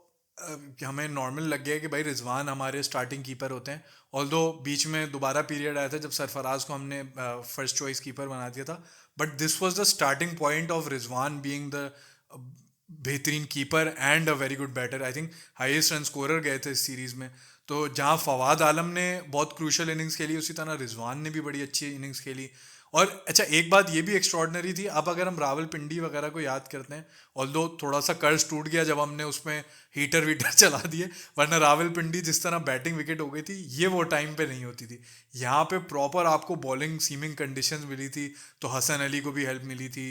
हमें नॉर्मल लग गया है कि भाई रिजवान हमारे स्टार्टिंग कीपर होते हैं। ऑल्दो बीच में दोबारा पीरियड आया था जब सरफराज को हमने फर्स्ट चॉइस कीपर बना दिया था, but this was the starting point of Rizwan being the बेहतरीन keeper and a very good batter. I think highest run scorer गए थे इस सीरीज़ में। तो जहाँ फवाद आलम ने बहुत क्रूशल इनिंग्स खेली, उसी तरह रिजवान ने भी बड़ी अच्छी इनिंग्स खेली। और अच्छा एक बात ये भी एक्स्ट्रॉर्डनरी थी, अब अगर हम रावलपिंडी वगैरह को याद करते हैं, ऑल्दो थोड़ा सा कर्ज टूट गया जब हमने उसमें हीटर वीटर चला दिए, वरना रावलपिंडी जिस तरह बैटिंग विकेट हो गई थी ये वो टाइम पे नहीं होती थी। यहाँ पे प्रॉपर आपको बॉलिंग सीमिंग कंडीशंस मिली थी, तो हसन अली को भी हेल्प मिली थी।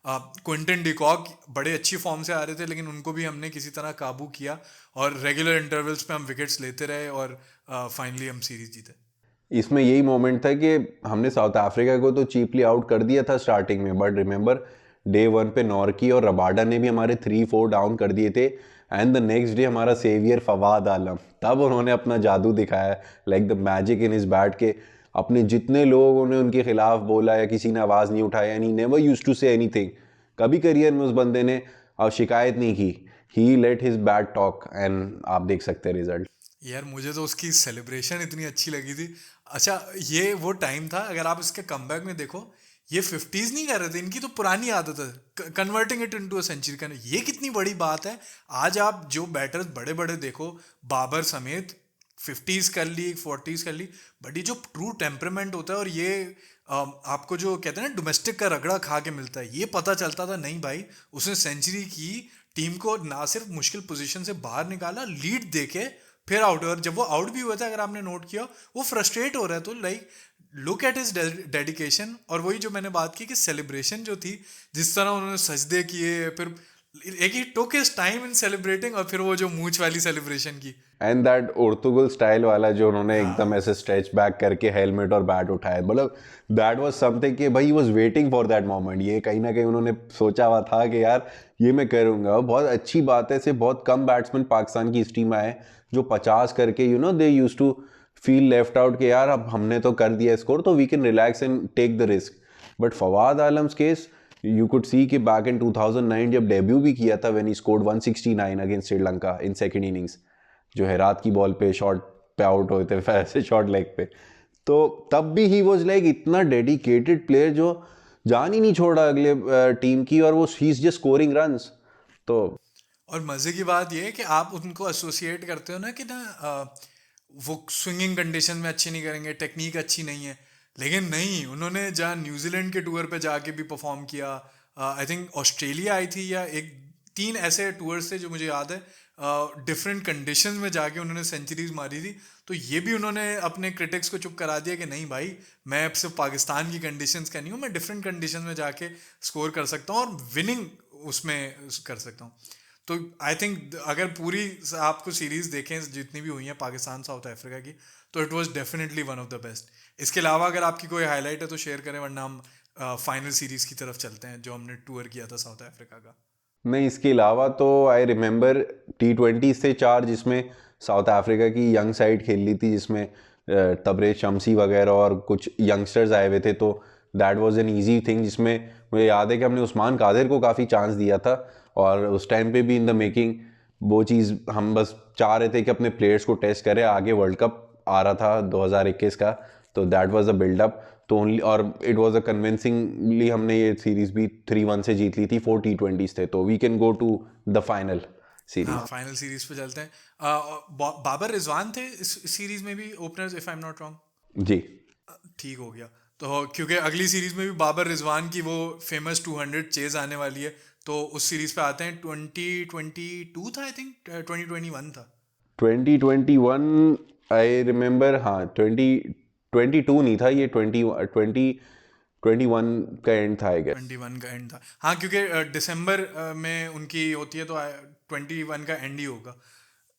क्विंटन डिकॉक बड़े अच्छी फॉर्म से आ रहे थे, लेकिन उनको भी हमने किसी तरह काबू किया और रेगुलर इंटरवल्स पे हम विकेट्स लेते रहे और फाइनली हम सीरीज जीते। इसमें यही मोमेंट था कि हमने साउथ अफ्रीका को तो चीपली आउट कर दिया था स्टार्टिंग में, बट रिमेंबर डे 1 पे नॉर्की और रबाडा ने भी हमारे 3-4 डाउन कर दिए थे। एंड द नेक्स्ट डे हमारा सेवियर फवाद आलम, तब उन्होंने अपना जादू दिखाया, like the magic in his bat के अपने जितने लोगों ने उनके खिलाफ बोला या किसी ने आवाज़ नहीं उठाया, यानी never use to say anything, कभी करियर में उस बंदे ने शिकायत नहीं की। He let his bat talk and आप देख सकते हैं रिजल्ट। यार मुझे तो उसकी सेलिब्रेशन इतनी अच्छी लगी थी। अच्छा ये वो टाइम था, अगर आप इसके कमबैक में देखो, ये 50s नहीं कर रहे थे, इनकी तो पुरानी आदत है converting it into a century करना। ये कितनी बड़ी बात है। आज आप जो बैटर्स बड़े बड़े देखो, बाबर समेत 50s कर ली 40s कर ली, बट ये जो ट्रू टेम्परामेंट होता है और ये आपको जो कहते हैं ना डोमेस्टिक का रगड़ा खा के मिलता है, ये पता चलता था नहीं भाई उसने सेंचुरी की, टीम को ना सिर्फ मुश्किल पोजीशन से बाहर निकाला, लीड देके फिर आउट। और जब वो आउट भी हुआ था, अगर आपने नोट किया, वो फ्रस्ट्रेट हो रहा है, तो like look at is dedication. और वही जो मैंने बात की कि सेलिब्रेशन जो थी, जिस तरह उन्होंने सजदे किए, फिर एक he took his time in celebrating, और फिर वो जो मूंछ वाली सेलिब्रेशन की। एंड दैट पोर्तुगल स्टाइल वाला जो उन्होंने एकदम हाँ ऐसे स्ट्रेच बैक करके हेलमेट और बैट उठाया, मतलब दैट वाज समथिंग कि भाई was waiting for that moment. ये कहीं ना कहीं उन्होंने सोचा हुआ था कि यार ये मैं करूंगा। और बहुत अच्छी बात है, से बहुत कम बैट्समैन पाकिस्तान की हिस्ट्री में आए जो 50 करके they used to feel left out कि यार अब हमने तो कर दिया स्कोर तो we can relax and take the risk. But Fawad Alam's case you could see कि बैक इन 2009 जब डेब्यू भी किया था, when he scored 169 against Sri Lanka in second innings, जो है रात की बॉल पे शॉट पे आउट हुए थे ऐसे शॉट लेग पे, तो तब भी ही वाज लाइक इतना डेडिकेटेड प्लेयर जो जान ही नहीं छोड़ा अगले टीम की, और वो he is just scoring runs. तो और मज़े की बात ये है कि आप उनको एसोसिएट करते हो ना कि वो स्विंगिंग कंडीशन में अच्छे नहीं करेंगे, टेक्निक अच्छी नहीं है, लेकिन नहीं, उन्होंने जहाँ न्यूजीलैंड के टूर पे जाके भी परफॉर्म किया, आई थिंक ऑस्ट्रेलिया आई थी, या एक 3 ऐसे टूर्स थे जो मुझे याद है, डिफरेंट कंडीशंस में जाके उन्होंने सेंचुरीज मारी थी। तो ये भी उन्होंने अपने क्रिटिक्स को चुप करा दिया कि नहीं भाई, मैं अब सिर्फ पाकिस्तान की कंडीशंस का नहीं हूँ, मैं डिफरेंट कंडीशन में जाके स्कोर कर सकता हूँ और विनिंग उसमें कर सकता हूँ। तो आई थिंक अगर पूरी आपको सीरीज देखें जितनी भी हुई हैं पाकिस्तान साउथ अफ्रीका की, तो it was definitely one of the best. इसके अलावा अगर आपकी कोई हाईलाइट है तो शेयर करें, वरना हम फाइनल सीरीज की तरफ चलते हैं जो हमने टूर किया था साउथ अफ्रीका का। नहीं, इसके अलावा तो आई रिमेंबर T20 से 4 जिसमें साउथ अफ्रीका की यंग साइड खेल ली थी, जिसमें तबरेज शमसी वगैरह और कुछ यंगस्टर्स आए हुए थे, तो that was an easy thing, जिसमें मुझे याद है कि हमने उस्मान कादिर को काफ़ी चांस दिया था। और उस टाइम पे भी इन द मेकिंग वो चीज़ हम बस चाह रहे थे कि अपने प्लेयर्स को टेस्ट करें, आगे वर्ल्ड कप आ रहा था 2021 का, तो दैट वाज अ बिल्डअप। तो ओनली और इट वाज अ कन्विंसिंगली हमने ये सीरीज भी 3-1 से जीत ली थी। 4 T20s थे, तो we can go to the final हाँ, सीरीज। फाइनल सीरीज पे चलते हैं। बाबर रिजवान थे इस सीरीज में भी openers, if I am not wrong. जी। ठीक हो गया। तो क्योंकि अगली सीरीज में भी बाबर रिजवान की वो फेमस 200 चेज आने वाली है, तो उस सीरीज पे आते हैं। 2022 था आई थिंक, 2021 था। 2021 आई रिमेंबर, हाँ 2022 नहीं था ये, 2021 का एंड था आई गेस। 21 का एंड था, हाँ, क्योंकि दिसंबर में उनकी होती है, तो 21 का एंड ही होगा।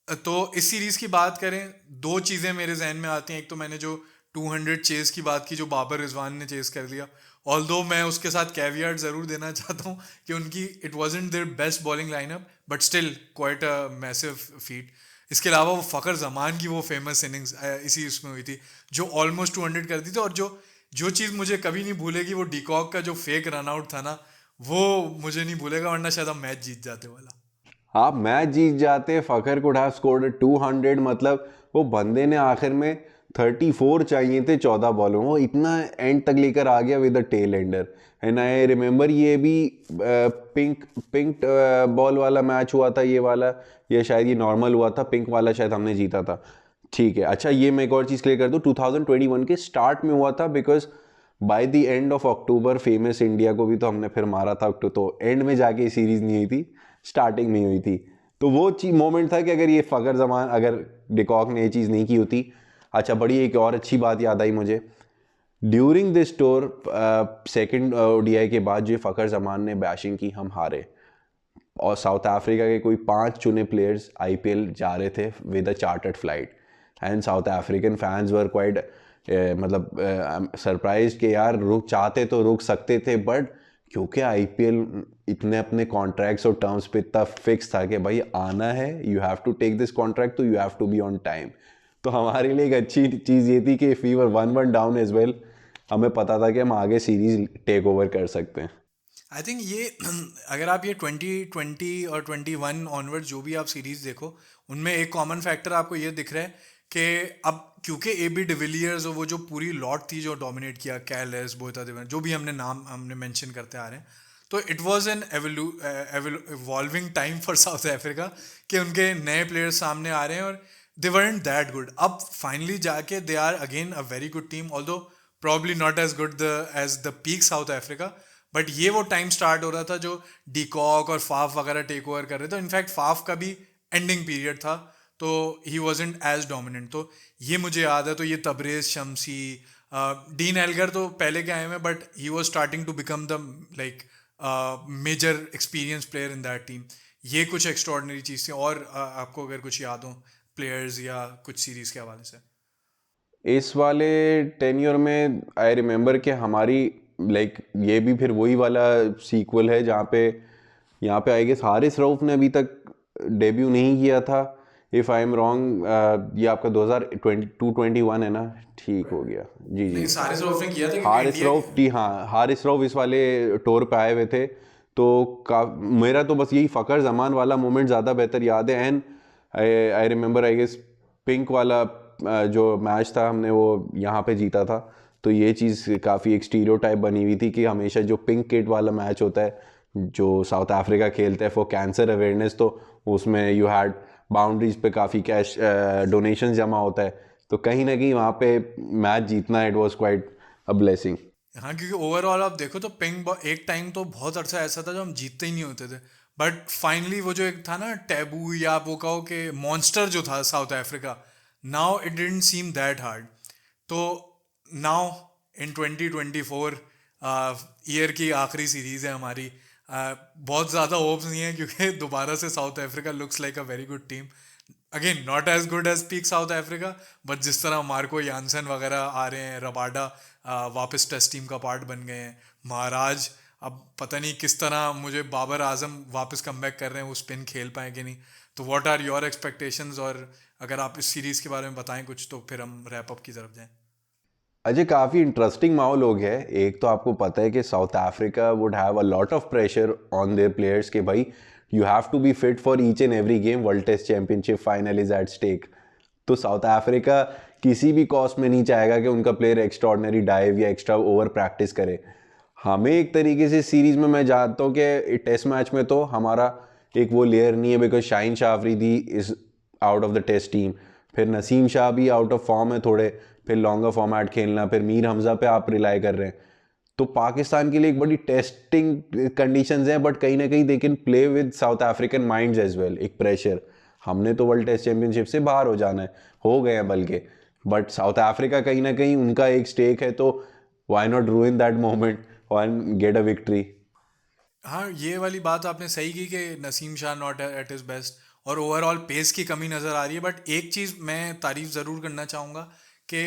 तो इस सीरीज की बात करें, दो चीज़ें मेरे जहन में आती हैं। एक तो मैंने जो 200 चेज की बात की, जो बाबर रिजवान ने चेज कर लिया। ऑल्दो मैं उसके साथ कैवियट ज़रूर देना चाहता हूँ कि उनकी it wasn't their best bowling lineup, but still quite a massive feet. इसके अलावा वो फ़खर जमान की वो फेमस इनिंग्स इसी उसमें हुई थी, जो ऑलमोस्ट 200 कर दी थी। और जो चीज़ मुझे कभी नहीं भूलेगी, वो डिकॉक का जो फेक रन आउट था ना, वो मुझे नहीं भूलेगा, वरना शायद हम मैच जीत जाते वाला। आप मैच जीत जाते। फखर कुड हैव स्कोर्ड 200, मतलब वो बंदे ने आखिर में 34 चाहिए थे 14 बॉलों में, वो इतना एंड तक लेकर आ गया with the tail ender. And I remember ये भी पिंक पिंक बॉल वाला मैच हुआ था ये वाला, या शायद ये नॉर्मल हुआ था। पिंक वाला शायद हमने जीता था। ठीक है, अच्छा ये मैं एक और चीज़ क्लियर कर दूँ, 2021 के स्टार्ट में हुआ था, because by the end of October famous India को भी तो हमने फिर मारा था। तो एंड में जाके सीरीज नहीं हुई थी, स्टार्टिंग में हुई थी। तो वो चीज मोमेंट था कि अगर ये फ़खर जमान, अगर डिकॉक ने ये चीज़ नहीं की होती। अच्छा, बड़ी एक और अच्छी बात याद आई मुझे, during this tour second ODI के बाद जो फ़खर जमान ने बैशिंग की, हम हारे। और साउथ अफ्रीका के कोई 5 चुने प्लेयर्स आईपीएल जा रहे थे with a chartered flight, and south African fans were quite मतलब सरप्राइज के यार रुक चाहते तो रुक सकते थे, बट क्योंकि आईपीएल इतने अपने कॉन्ट्रैक्ट्स और टर्म्स पे इतना फिक्स था कि भाई आना है, you have to take this contract, तो you have to be on time. तो हमारे लिए एक अच्छी चीज़ ये थी कि if we were 1-1 down as well, हमें पता था कि हम आगे सीरीज टेक ओवर कर सकते हैं। आई थिंक ये अगर आप ये 2020 और 21 ऑनवर्ड जो भी आप सीरीज देखो, उनमें एक कॉमन फैक्टर आपको ये दिख रहा है कि अब क्योंकि ए बी डिविलियर्स और वो जो पूरी लॉट थी जो डोमिनेट किया, कैलेस, बोयता देवन, जो भी हमने मेंशन करते आ रहे हैं, तो it was an evolving time for South Africa कि उनके नए प्लेयर्स सामने आ रहे हैं और दे weren't दैट गुड। अब फाइनली जाके they are again a very good team, although probably not as good as the peak South Africa. But ये वो टाइम स्टार्ट हो रहा था जो डीकॉक और फाफ वगैरह टेक ओवर कर रहे थे। इनफैक्ट फाफ का भी एंडिंग पीरियड था, तो ही वॉजेंट एज डोमिनेंट। तो ये मुझे याद है। तो ये तबरेज शमसी, डीन एल्गर तो पहले के आए हैं, but he was starting to become the like major experience player in that team. ये कुछ एक्स्ट्रॉर्डनरी चीज़ थी। और आपको अगर कुछ याद हो प्लेयर्स या कुछ सीरीज के हवाले से? इस वाले टेन्योर में आई रिमेंबर कि हमारी लाइक ये भी फिर वही वाला सीक्वल है जहाँ पे यहाँ पे आई गेस हारिस रऊफ ने अभी तक डेब्यू नहीं किया था, इफ़ आई एम रॉन्ग। ये आपका 2022-21 है ना? ठीक हो गया, जी नहीं, जी। सारे रऊफ ने किया था क्योंकि हारिस इंडिया। रऊफ, जी हाँ, हारिस रऊफ इस वाले टूर पे आए हुए थे। तो मेरा तो बस यही फ़खर जमान वाला मोमेंट ज़्यादा बेहतर याद है। And I remember I guess pink वाला जो मैच था हमने वो यहाँ पे जीता था। तो ये चीज़ काफ़ी एक स्टीरियोटाइप बनी हुई थी कि हमेशा जो पिंक किट वाला मैच होता है जो साउथ अफ्रीका खेलता है फॉर कैंसर अवेयरनेस, तो उसमें यू हैड बाउंड्रीज पे काफ़ी कैश डोनेशन जमा होता है। तो कहीं ना कहीं वहाँ पे मैच जीतना, it was quite a blessing. हाँ, क्योंकि ओवरऑल आप देखो तो एक टाइम तो बहुत अरसा ऐसा था जो हम जीतते ही नहीं होते थे। बट फाइनली वो जो एक था ना टैबू, या आप वो कहो कि मॉन्स्टर जो था south Africa, now it didn't seem that hard. तो नाउ इन 2024 ईयर की आखिरी सीरीज है हमारी। बहुत ज़्यादा होप्स नहीं है क्योंकि दोबारा से South Africa looks like a very good team. Again not as good as peak South Africa, but जिस तरह मार्को यानसन वगैरह आ रहे हैं, रबाडा वापस टेस्ट टीम का पार्ट बन गए हैं, महाराज अब पता नहीं किस तरह, मुझे बाबर आजम वापस कमबैक कर रहे हैं, वो स्पिन खेल पाए कि नहीं। तो व्हाट आर योर एक्सपेक्टेशंस? और अगर आप इस सीरीज़ के बारे में बताएं कुछ, तो फिर हम रैप अप की तरफ जाएं। अजय, काफ़ी इंटरेस्टिंग माहौल हो गया है। एक तो आपको पता है कि South Africa would have a lot of pressure on their players कि भाई you have to be fit for each and every game, world test championship final is at stake. तो साउथ अफ्रीका किसी भी कॉस्ट में नहीं चाहेगा कि उनका प्लेयर एक्स्ट्राऑर्डिनरी डाइव या एक्स्ट्रा ओवर प्रैक्टिस करे। हमें एक तरीके से सीरीज में मैं जानता हूँ कि टेस्ट मैच में तो हमारा एक वो लेयर नहीं है, because Shaheen Shah Afridi is out of the test team, फिर नसीम शाह भी आउट ऑफ फॉर्म है थोड़े, फिर लॉन्गर फॉर्मेट खेलना, फिर मीर हमजा पे आप रिलाई कर रहे हैं। तो पाकिस्तान के लिए एक बड़ी टेस्टिंग कंडीशंस हैं, बट कहीं ना कहीं they can play with South African minds as well. एक प्रेशर, हमने तो वर्ल्ड टेस्ट चैंपियनशिप से बाहर हो जाना है, हो गए हैं बल्कि, बट साउथ अफ्रीका कहीं ना कहीं उनका एक स्टेक है, तो why not रूइन that moment and get a victory. हाँ, ये वाली बात आपने सही की कि Naseem Shah not at his best और ओवरऑल पेस की कमी नज़र आ रही है। बट एक चीज़ मैं तारीफ ज़रूर करना चाहूँगा कि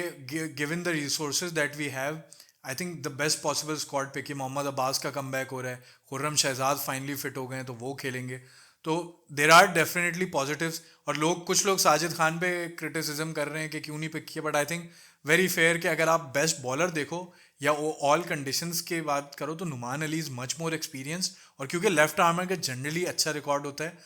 given the resources that we have, I think the best possible squad पे कि मोहम्मद अब्बास का कम बैक हो रहा है, खुर्रम शहजाद फाइनली फिट हो गए हैं तो वो खेलेंगे। तो देर आर डेफिनेटली पॉजिटिव्स। और कुछ लोग साजिद खान पे क्रिटिसिज्म कर रहे हैं कि क्यों नहीं पिक किया, but I think very fair कि अगर आप बेस्ट बॉलर देखो या वो ऑल कंडीशंस की बात करो तो Noman Ali is much more experience. और क्योंकि लेफ्ट आर्मर का जनरली अच्छा रिकॉर्ड होता है,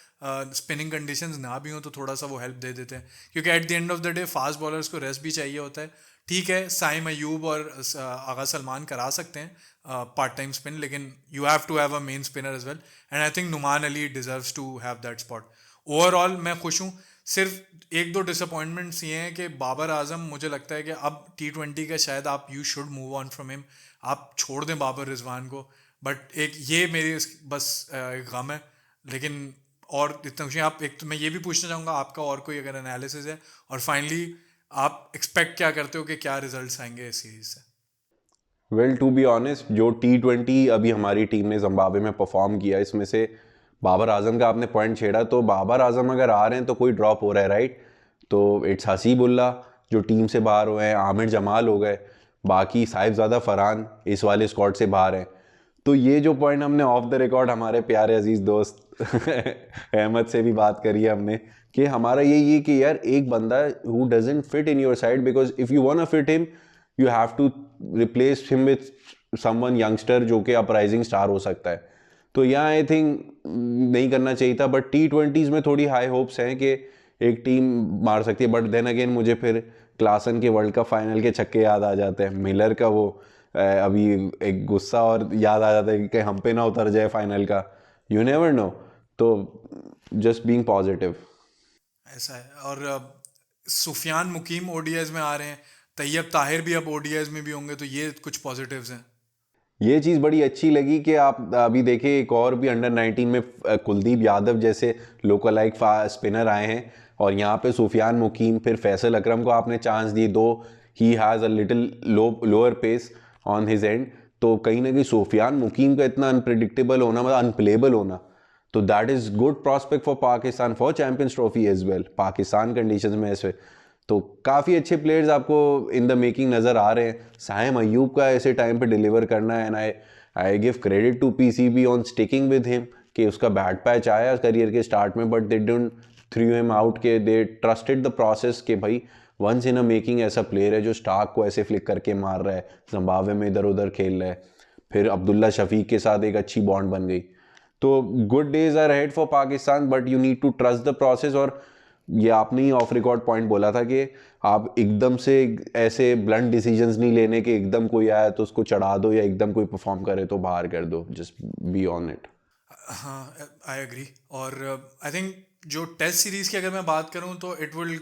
स्पिनिंग कंडीशंस ना भी हो तो थोड़ा सा वो हेल्प दे देते हैं, क्योंकि eight the end of the day fast bowlers को रेस्ट भी चाहिए होता है। ठीक है, साइम अयूब और आगा सलमान करा सकते हैं पार्ट टाइम स्पिन, लेकिन you have to have a main spinner as well, and I think Noman Ali deserves to have that spot. Overall मैं खुश हूँ। सिर्फ एक दो डिसअपॉइंटमेंट्स ये हैं कि बाबर आजम, मुझे लगता है कि अब T20 का शायद आप you should move on from him, आप छोड़ दें बाबर रिजवान को। बट एक ये मेरी बस एक गम है। लेकिन और इतना कुछ नहीं। आप एक तो मैं ये भी पूछना चाहूँगा आपका और कोई अगर एनालिसिस है, और फाइनली आप एक्सपेक्ट क्या करते हो कि क्या रिजल्ट्स आएंगे इस सीरीज से? वेल टू बी ऑनेस्ट, जो T20 अभी हमारी टीम ने जिम्बाब्वे में परफॉर्म किया, इसमें से बाबर आजम का आपने पॉइंट छेड़ा, तो बाबर आजम अगर आ रहे हैं तो कोई ड्रॉप हो रहा है, राइट? तो इट्स हसीबुल्ला जो टीम से बाहर हुए हैं, आमिर जमाल हो गए, बाकी साहिबजादा फरहान इस वाले स्क्वाड से बाहर हैं। तो ये जो पॉइंट हमने ऑफ द रिकॉर्ड हमारे प्यारे अजीज दोस्त अहमद से भी बात करी है हमने, कि हमारा ये कि यार एक बंदा who doesn't fit in your side, because if you want fit him you have to replace him with someone youngster जो कि अपराइजिंग स्टार हो सकता है। तो यहाँ आई थिंक नहीं करना चाहिए था, बट T20s में थोड़ी हाई होप्स हैं कि एक टीम मार सकती है। बट देन अगेन मुझे फिर क्लासन के वर्ल्ड कप फाइनल के छक्के याद आ जाते हैं, मिलर का वो अभी एक गुस्सा और याद आ जाता है कि हम पे ना उतर जाए फाइनल का, यू नेवर नो। तो जस्ट बीइंग पॉजिटिव। ऐसा है। और सुफियान मुकीम ओडीआईज में आ रहे हैं, तैयब ताहिर भी अब ओडीआईज में भी होंगे, तो ये कुछ पॉजिटिव्स हैं। ये चीज़ बड़ी अच्छी लगी कि आप अभी देखें एक और भी अंडर 19 में कुलदीप यादव जैसे लोकलाइक स्पिनर आए हैं, और यहाँ पे सुफियान मुकीम, फिर फैसल अकरम को आपने चांस दी, though he has a little lower pace on his end. तो कहीं ना कहीं सुफियान मुकीम का इतना अनप्रिडिक्टेबल होना, मतलब अनप्लेबल होना, तो that is good prospect for Pakistan for champions trophy as well, Pakistan conditions में ऐसे। तो काफ़ी अच्छे प्लेयर्स आपको इन द मेकिंग नज़र आ रहे हैं। साइम अयूब का ऐसे टाइम पे डिलीवर करना है, and I give credit to PCB on sticking with him, कि उसका बैड पैच आया करियर के स्टार्ट में, but they didn't throw him out, के दे ट्रस्टेड द प्रोसेस कि भाई वंस इन अ मेकिंग ऐसा प्लेयर है जो स्टार्क को ऐसे फ्लिक करके मार रहा है, जिम्बाब्वे में इधर उधर खेल रहा है। फिर अब्दुल्ला शफीक के साथ एक अच्छी बॉन्ड बन गई। तो good days are ahead for Pakistan, but you need to trust the process. और ये आपने ही ऑफ रिकॉर्ड पॉइंट बोला था कि आप एकदम से ऐसे ब्लंट डिसीजंस नहीं लेने कि एकदम कोई आया तो उसको चढ़ा दो, या एकदम कोई परफॉर्म करे तो बाहर कर दो, जस्ट बी ऑन इट। हाँ, आई एग्री। और आई थिंक जो टेस्ट सीरीज की अगर मैं बात करूँ तो it will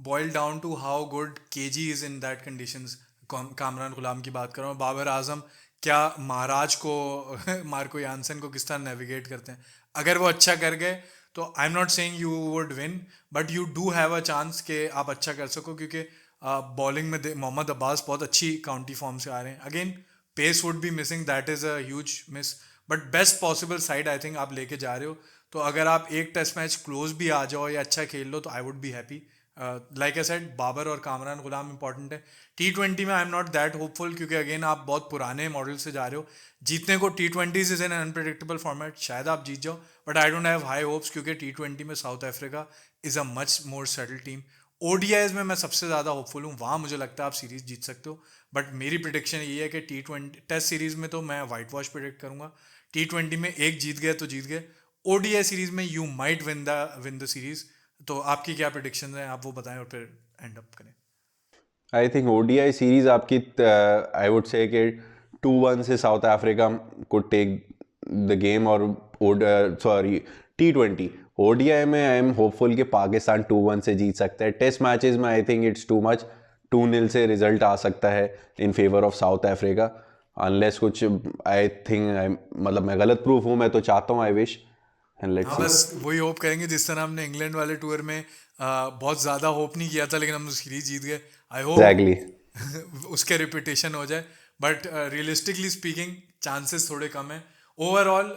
boil down to how good KG is in that conditions. Kamran Ghulam की बात कर रहा हूँ, बाबर आजम क्या महाराज को मार्को यानसन को किस तरह नेविगेट करते हैं। अगर वो अच्छा कर गए तो आई am not saying you would win, but you do have a chance कि आप अच्छा कर सको, क्योंकि बॉलिंग में मोहम्मद अब्बास बहुत अच्छी काउंटी फॉर्म से आ रहे हैं। Again pace would be missing, that is a huge miss, but best possible side I think आप लेके जा रहे हो। तो अगर आप एक टेस्ट मैच क्लोज भी आ जाओ या अच्छा खेल लो तो I would be happy. Like I said, Babar और कामरान गुलाम इंपॉर्टेंट है। T20 में I am not that hopeful, क्योंकि अगेन आप बहुत पुराने मॉडल से जा रहे हो। जीतने को T20s is an unpredictable format, शायद आप जीत जाओ, but I don't have high hopes, क्योंकि T20 में south Africa is a much more settle team. ODIs में मैं सबसे ज़्यादा होपफुल हूँ, वहाँ मुझे लगता है आप सीरीज जीत सकते हो। बट मेरी प्रिडिक्शन ये है कि T20 टेस्ट सीरीज में तो मैं वाइट वॉश प्रिडिक्ट करूँगा। T20 में एक जीत गए तो जीत गए। ODI सीरीज में you might win the series. तो आपकी क्या प्रिडिक्शन है, आप वो बताएं और फिर एंड अप करें। आई थिंक ओडीआई सीरीज आपकी, आई वुड से कि 2-1 से South Africa could take the game, और सॉरी T20 ओडीआई में आई एम होपफुल कि पाकिस्तान 2-1 से जीत सकता है। टेस्ट मैचेस में I think it's too much, 2-0 से रिजल्ट आ सकता है in favour of South Africa, unless कुछ, आई थिंक, मतलब मैं गलत प्रूफ हूँ, मैं तो चाहता हूँ, आई विश एंड लेट्स हाँ, सी। बस वही होप करेंगे जिस तरह हमने इंग्लैंड वाले टूर में बहुत ज़्यादा होप नहीं किया था लेकिन हम सीरीज जीत गए। I hope exactly. उसके रिपीटेशन हो जाए, बट रियलिस्टिकली स्पीकिंग चांसेस थोड़े कम है। ओवरऑल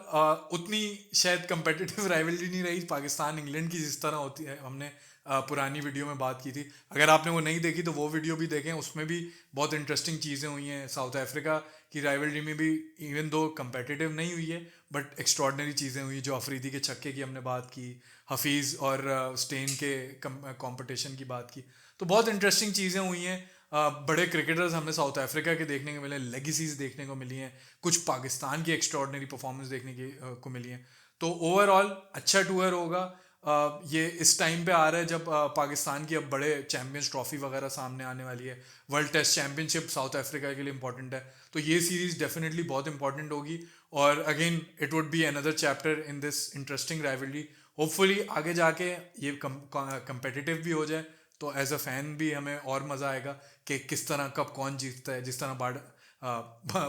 उतनी शायद कंपेटिटिव राइवलरी नहीं रही पाकिस्तान इंग्लैंड की जिस तरह होती है, हमने पुरानी वीडियो में बात की थी। अगर आपने वो नहीं देखी तो वो वीडियो भी देखें, उसमें भी बहुत इंटरेस्टिंग चीज़ें हुई हैं। साउथ अफ्रीका की राइवलरी में भी इवन दो कंपेटिटिव नहीं हुई है बट एक्स्ट्रॉर्डनरी चीज़ें हुई, जो अफरीदी के छक्के की हमने बात की, हफीज़ और स्टेन के कंपटीशन की बात की, तो बहुत इंटरेस्टिंग चीज़ें हुई हैं। बड़े क्रिकेटर्स हमने साउथ अफ्रीका के देखने को मिले, लेगेसीज देखने को मिली हैं, कुछ पाकिस्तान की एक्स्ट्रॉर्डनरी परफॉर्मेंस देखने की को मिली हैं। तो ओवरऑल अच्छा टूर होगा। ये इस टाइम पे आ रहा है जब पाकिस्तान की अब बड़े चैम्पियंस ट्रॉफी वगैरह सामने आने वाली है। World test championship South Africa के लिए इंपॉर्टेंट है, तो ये सीरीज डेफिनेटली बहुत इंपॉर्टेंट होगी। और again it would be another chapter in this interesting rivalry. Hopefully आगे जाके ये कंपेटिटिव भी हो जाए, तो एज अ फैन भी हमें और मज़ा आएगा कि किस तरह कब कौन जीतता है, जिस तरह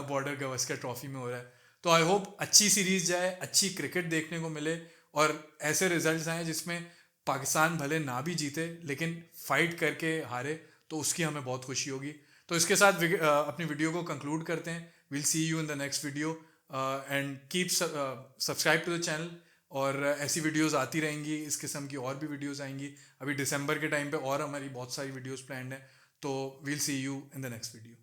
बॉर्डर गवस्कर ट्रॉफी में हो रहा है। तो आई होप अच्छी सीरीज जाए, अच्छी क्रिकेट देखने को मिले और ऐसे रिजल्ट्स आए जिसमें पाकिस्तान भले ना भी जीते लेकिन फाइट करके हारे, तो उसकी हमें बहुत खुशी होगी। तो इसके साथ अपनी वीडियो को कंक्लूड करते हैं। Will see you in the next video and keep subscribe to the channel. और ऐसी वीडियोस आती रहेंगी, इस किस्म की और भी वीडियोस आएंगी। अभी दिसंबर के टाइम पे और हमारी बहुत सारी वीडियोस प्लान्ड हैं। तो will see you in the next video.